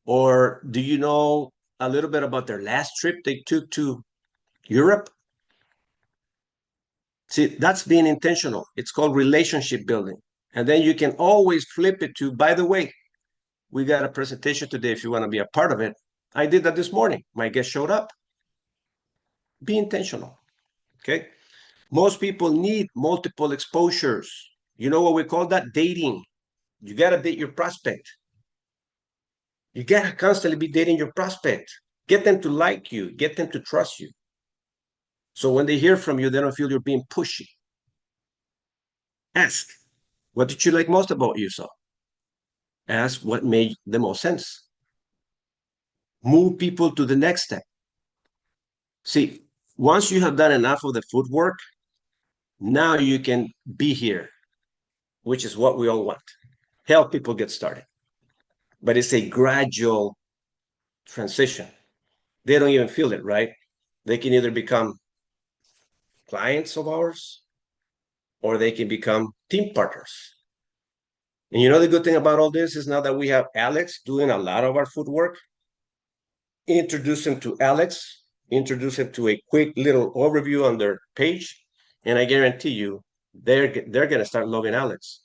Or do you know a little bit about their last trip they took to Europe? See, that's being intentional. It's called relationship building. And then you can always flip it to, by the way, we got a presentation today if you want to be a part of it. I did that this morning. My guest showed up. Be intentional. Okay. Most people need multiple exposures. You know what we call that? Dating. You got to date your prospect. You got to constantly be dating your prospect. Get them to like you. Get them to trust you. So when they hear from you, they don't feel you're being pushy. Ask, what did you like most about yourself? Ask what made the most sense. Move people to the next step. See, once you have done enough of the footwork, now you can be here, which is what we all want. Help people get started. But it's a gradual transition. They don't even feel it, right? They can either become clients of ours or they can become team partners. And you know, the good thing about all this is now that we have Alex doing a lot of our footwork, introduce them to Alex, introduce them to a quick little overview on their page, and I guarantee you, they're going to start loving Alex.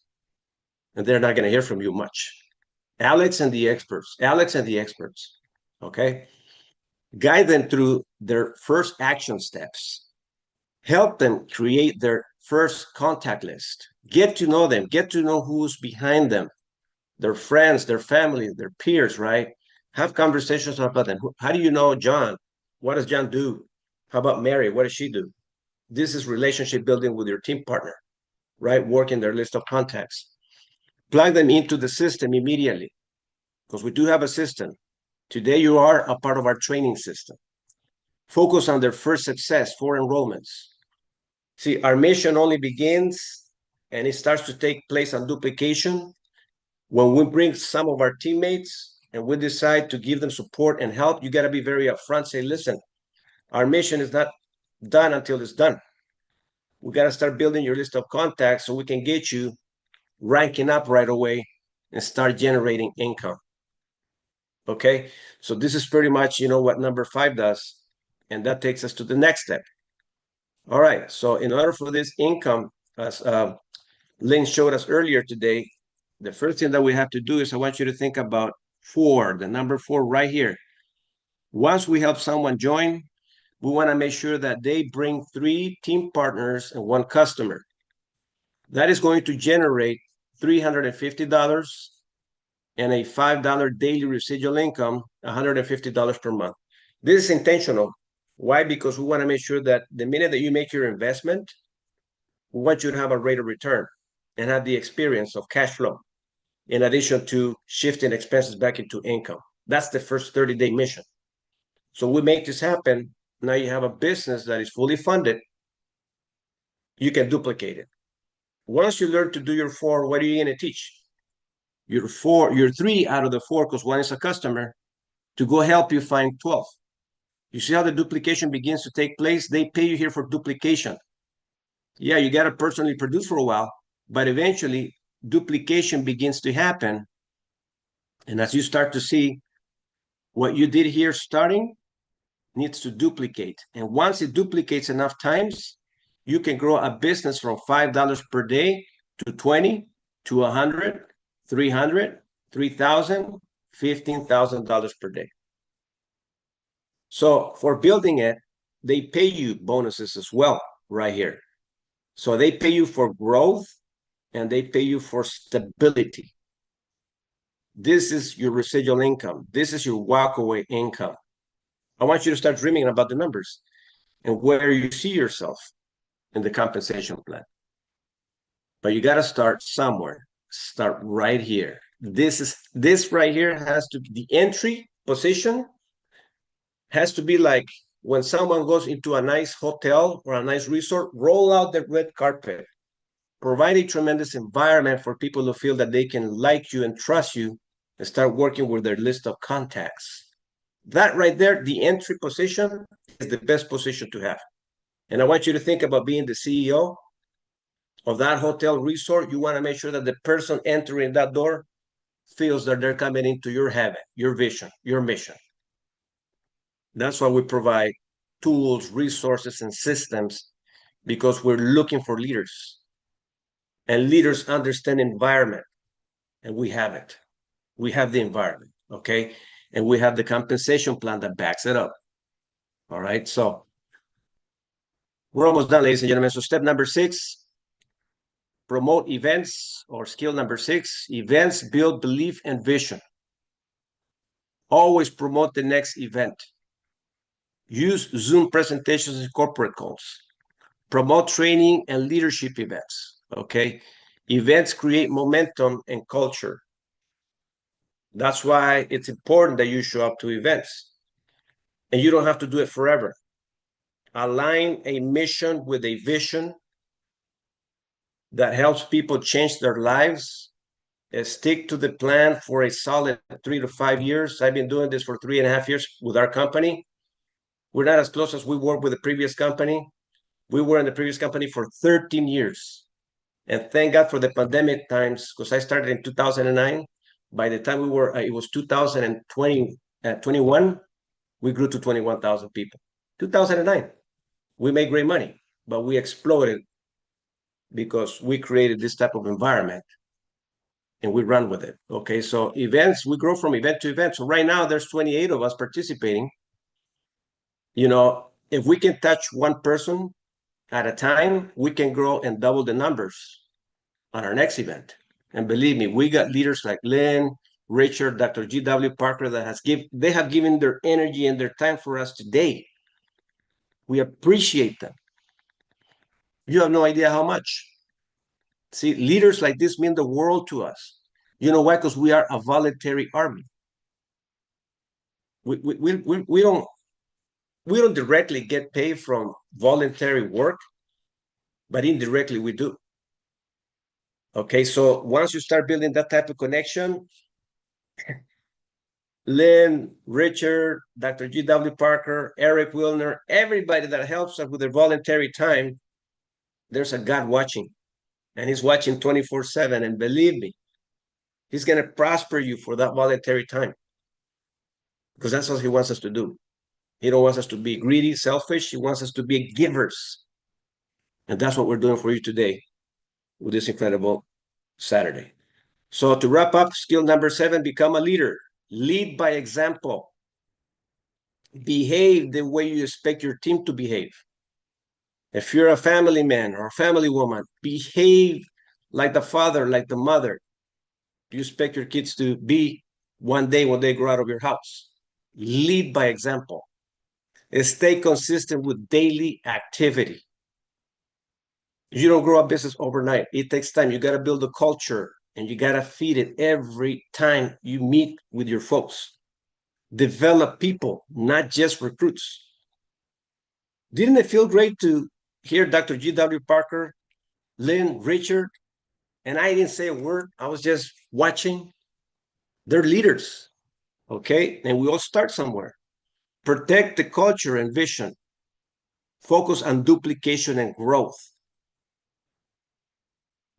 And they're not going to hear from you much. Alex and the experts, okay? Guide them through their first action steps. Help them create their first contact list. Get to know them. Get to know who's behind them, their friends, their family, their peers, right? Have conversations about them. How do you know John? What does John do? How about Mary? What does she do? This is relationship building with your team partner, right? Working their list of contacts. Plug them into the system immediately because we do have a system. Today, you are a part of our training system. Focus on their first success, 4 enrollments. See, our mission only begins and it starts to take place on duplication when we bring some of our teammates and we decide to give them support and help. You got to be very upfront. Say, listen, our mission is not done until it's done. We got to start building your list of contacts so we can get you ranking up right away and start generating income. Okay, so this is pretty much, you know, what number 5 does, and that takes us to the next step. All right, so in order for this income, as Lynn showed us earlier today, the first thing that we have to do is I want you to think about 4, the number 4 right here. Once we help someone join, we want to make sure that they bring 3 team partners and 1 customer. That is going to generate $350 and a $5 daily residual income, $150 per month. This is intentional. Why? Because we want to make sure that the minute that you make your investment, we want you to have a rate of return and have the experience of cash flow. in addition to shifting expenses back into income. That's the first 30-day mission. So we make this happen. Now you have a business that is fully funded. You can duplicate it. Once you learn to do your 4, what are you going to teach? Your 3 out of the 4, because 1 is a customer, to go help you find 12. You see how the duplication begins to take place? They pay you here for duplication. Yeah, you got to personally produce for a while, but eventually duplication begins to happen. And as you start to see what you did here starting needs to duplicate. And once it duplicates enough times, you can grow a business from $5 per day to 20, to 100, 300, 3,000, $15,000 per day. So for building it, they pay you bonuses as well right here. So they pay you for growth and they pay you for stability. This is your residual income. This is your walkaway income. I want you to start dreaming about the numbers and where you see yourself in the compensation plan. But you got to start somewhere. Start right here. This right here has to be the entry position, has to be like when someone goes into a nice hotel or a nice resort, roll out the red carpet, provide a tremendous environment for people to feel that they can like you and trust you and start working with their list of contacts. That right there, the entry position is the best position to have. And I want you to think about being the CEO of that hotel resort. You want to make sure that the person entering that door feels that they're coming into your heaven, your vision, your mission. That's why we provide tools, resources, and systems, because we're looking for leaders. And leaders understand environment, and we have it. We have the environment, okay? And we have the compensation plan that backs it up. All right, so we're almost done, ladies and gentlemen. So step number 6, promote events, or skill number 6, events build belief and vision. Always promote the next event. Use Zoom presentations and corporate calls. Promote training and leadership events, okay? Events create momentum and culture. That's why it's important that you show up to events. And you don't have to do it forever. Align a mission with a vision that helps people change their lives. And stick to the plan for a solid 3 to 5 years. I've been doing this for 3.5 years with our company. We're not as close as we were with the previous company. We were in the previous company for 13 years. And thank God for the pandemic times, because I started in 2009. By the time we were, it was 2021, we grew to 21,000 people. 2009, we made great money, but we exploded because we created this type of environment and we run with it. Okay, so events, we grow from event to event. So right now there's 28 of us participating. You know, if we can touch one person at a time, we can grow and double the numbers on our next event. And believe me, we got leaders like Lynn, Richard, Dr. G.W. Parker that they have given their energy and their time for us today. We appreciate them. You have no idea how much. See, leaders like this mean the world to us. You know why? Because we are a voluntary army. We don't directly get paid from voluntary work, but indirectly we do. Okay, so once you start building that type of connection, Lynn, Richard, Dr. G.W. Parker, Eric Wilner, everybody that helps us with their voluntary time, there's a God watching, and he's watching 24/7. And believe me, he's going to prosper you for that voluntary time, because that's what he wants us to do. He don't want us to be greedy, selfish. He wants us to be givers. And that's what we're doing for you today with this incredible Saturday. So to wrap up, skill number 7, become a leader. Lead by example. Behave the way you expect your team to behave. If you're a family man or a family woman, behave like the father, like the mother you expect your kids to be one day when they grow out of your house. Lead by example. Stay consistent with daily activity. You don't grow a business overnight. It takes time. You got to build a culture and you got to feed it every time you meet with your folks. Develop people, not just recruits. Didn't it feel great to hear Dr. G.W. Parker, Lynn, Richard, and I didn't say a word. I was just watching. They're leaders, okay? And we all start somewhere. Protect the culture and vision. Focus on duplication and growth.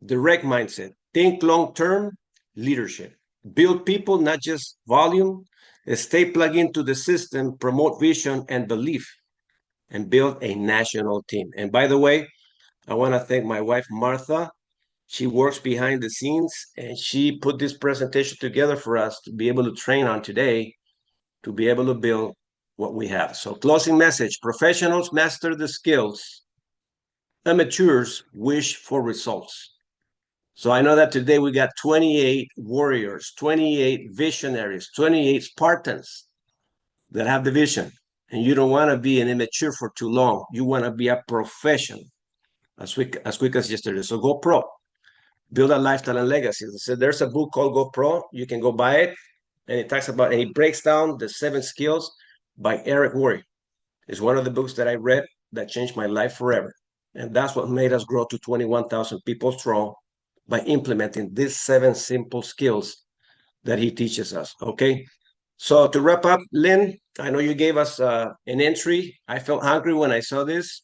Direct mindset. Think long-term leadership. Build people, not just volume. Stay plugged into the system, promote vision and belief, and build a national team. And by the way, I want to thank my wife, Martha. She works behind the scenes, and she put this presentation together for us to be able to train on today, to be able to build what we have. So closing message: professionals master the skills. Amateurs wish for results. So I know that today we got 28 warriors, 28 visionaries, 28 Spartans that have the vision. And you don't want to be an immature for too long. You want to be a professional as quick as yesterday. So go pro. Build a lifestyle and legacy. So there's a book called Go Pro. You can go buy it. And it talks about, and it breaks down the 7 skills by Eric Worre. It's one of the books that I read that changed my life forever. And that's what made us grow to 21,000 people strong, by implementing these 7 simple skills that he teaches us. Okay. So to wrap up, Lynn, I know you gave us an entry. I felt hungry when I saw this.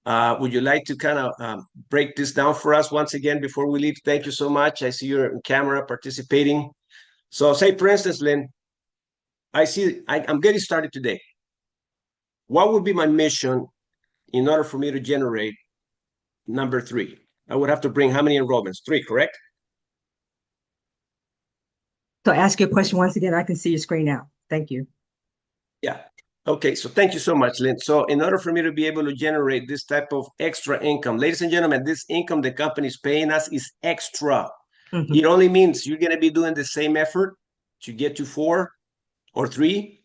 Would you like to kind of break this down for us once again before we leave? Thank you so much. I see you're in camera participating. So say, for instance, Lynn, I'm getting started today. What would be my mission in order for me to generate number 3? I would have to bring how many enrollments? 3, correct? So ask your question once again. I can see your screen now. Thank you. Yeah. Okay. So thank you so much, Lynn. So in order for me to be able to generate this type of extra income, ladies and gentlemen, this income the company is paying us is extra. Mm-hmm. It only means you're going to be doing the same effort to get to 4 or 3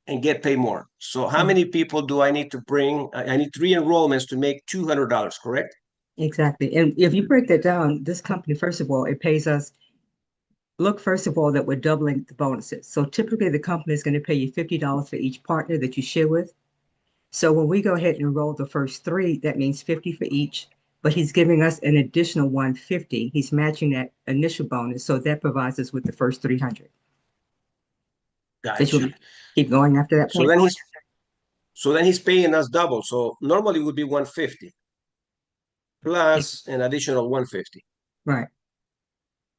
and get paid more. So how many people do I need to bring? I need 3 enrollments to make $200, correct? Exactly. And if you break that down, this company, first of all, it pays us. Look, first of all, that we're doubling the bonuses. So typically the company is going to pay you $50 for each partner that you share with. So when we go ahead and enroll the first 3, that means $50 for each, but he's giving us an additional $150. He's matching that initial bonus. So that provides us with the first $300. Gotcha. Keep going after that point. So then he's paying us double. So normally it would be $150 plus an additional $150. Right.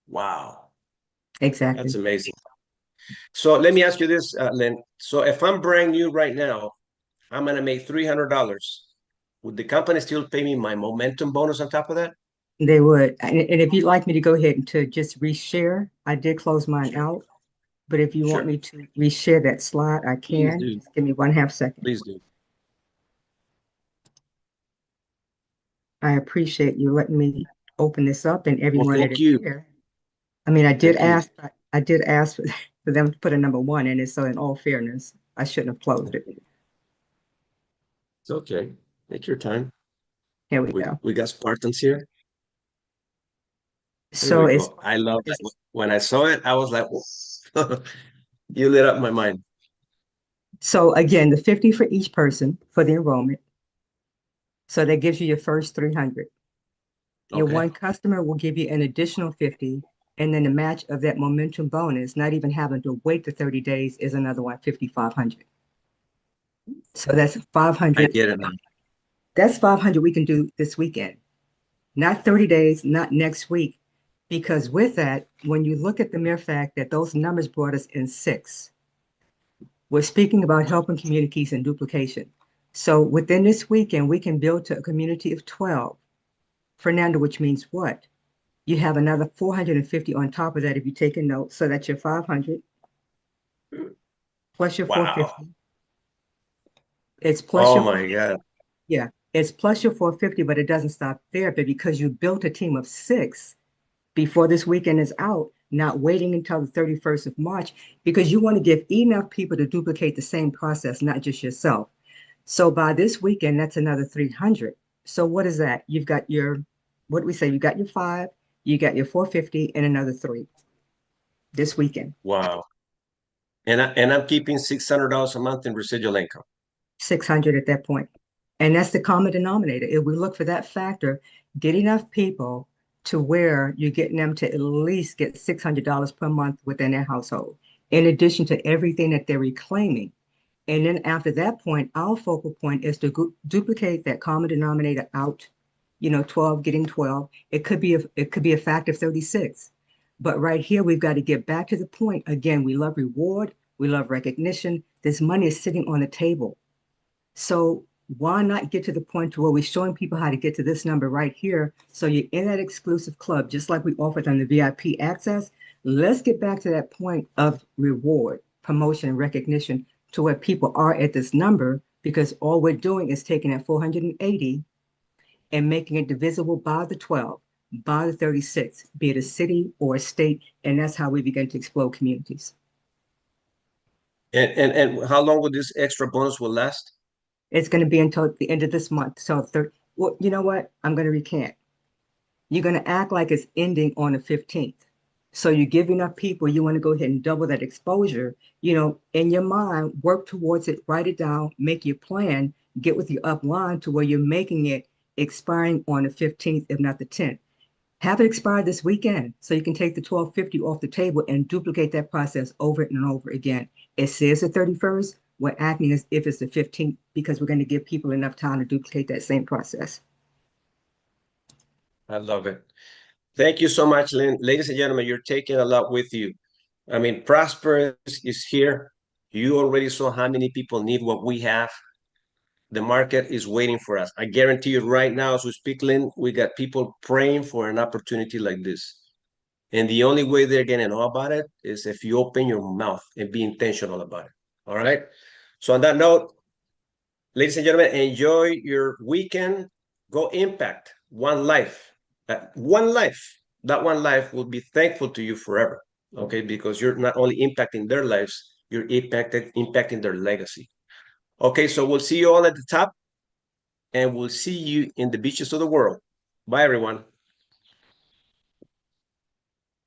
Wow. Exactly. That's amazing. So let me ask you this, Lynn. So if I'm brand new right now, I'm going to make $300. Would the company still pay me my momentum bonus on top of that? They would. And if you'd like me to go ahead and to just reshare, I did close mine out. But if you want me to reshare that slide, I can. Just give me 1/2 second. Please do. I appreciate you letting me open this up and everyone Well, thank you. Here. I mean, I did ask for them to put a number 1 in it. So in all fairness, I shouldn't have closed it. It's okay. Take your time. Here we go. We got Spartans here. So I love that. When I saw it, I was like, you lit up my mind. So again, the $50 for each person for the enrollment. So that gives you your first $300. Your one customer will give you an additional $50. And then the match of that momentum bonus, not even having to wait the 30 days, is another one, $5,500. So that's $500. I get it now. That's $500 we can do this weekend. Not 30 days, not next week. Because with that, when you look at the mere fact that those numbers brought us in 6, we're speaking about helping communities and duplication. So within this weekend, we can build to a community of 12. Fernando, which means what? You have another 450 on top of that if you take a note. So that's your 500 plus your 450. It's plus oh my God. Yeah, it's plus your 450, but it doesn't stop there. But because you built a team of 6 before this weekend is out, not waiting until the 31st of March, because you want to give enough people to duplicate the same process, not just yourself. So by this weekend, that's another 300. So what is that? You've got your, what do we say? You got your 5, You got your 450 and another 3 this weekend. Wow. And I'm keeping $600 a month in residual income. 600 at that point. And that's the common denominator. If we look for that factor, get enough people to where you're getting them to at least get $600 per month within their household, in addition to everything that they're reclaiming. And then after that point, our focal point is to duplicate that common denominator out, 12, getting 12. It could be a factor of 36. But right here, we've got to get back to the point. Again, we love reward. We love recognition. This money is sitting on the table. So why not get to the point to where we're showing people how to get to this number right here? So you're in that exclusive club, just like we offered on the VIP access. Let's get back to that point of reward, promotion, and recognition to where people are at this number, because all we're doing is taking that 480 and making it divisible by the 12, by the 36, be it a city or a state. And that's how we begin to explode communities. And how long will this extra bonus will last? It's going to be until the end of this month. So, well, you know what? I'm going to recant. You're going to act like it's ending on the 15th. So you give enough people, you want to go ahead and double that exposure, in your mind, work towards it, write it down, make your plan, get with your upline to where you're making it expiring on the 15th, if not the 10th. Have it expire this weekend so you can take the 1250 off the table and duplicate that process over and over again. It says the 31st. We're acting as if it's the 15th because we're going to give people enough time to duplicate that same process. I love it. Thank you so much, Lynn. Ladies and gentlemen, you're taking a lot with you. I mean, Prosperous is here. You already saw how many people need what we have. The market is waiting for us. I guarantee you right now, as we speak, Lynn, we got people praying for an opportunity like this. And the only way they're going to know about it is if you open your mouth and be intentional about it. All right? So on that note, ladies and gentlemen, enjoy your weekend. Go impact one life. One life. That one life will be thankful to you forever. Okay? Because you're not only impacting their lives, you're impacting their legacy. Okay, so we'll see you all at the top, and we'll see you in the beaches of the world. Bye, everyone.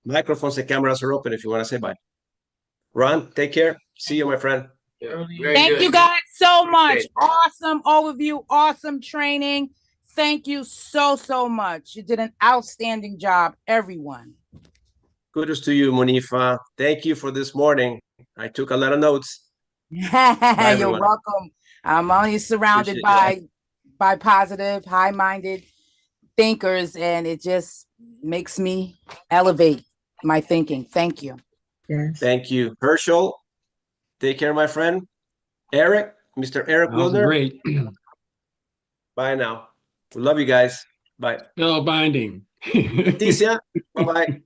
Microphones and cameras are open if you want to say bye. Ron, take care. See you, my friend. Thank you guys so much. Awesome overview, awesome training. Thank you so much. You did an outstanding job, everyone. Kudos to you, Munifa. Thank you for this morning. I took a lot of notes. You're welcome. I'm only surrounded by positive, high-minded thinkers, and it just makes me elevate my thinking. Thank you. Yes. Thank you. Herschel, take care, my friend. Eric, Mr. Eric Wilder. Great. Bye now. We love you guys. Bye. No binding. Leticia, bye-bye.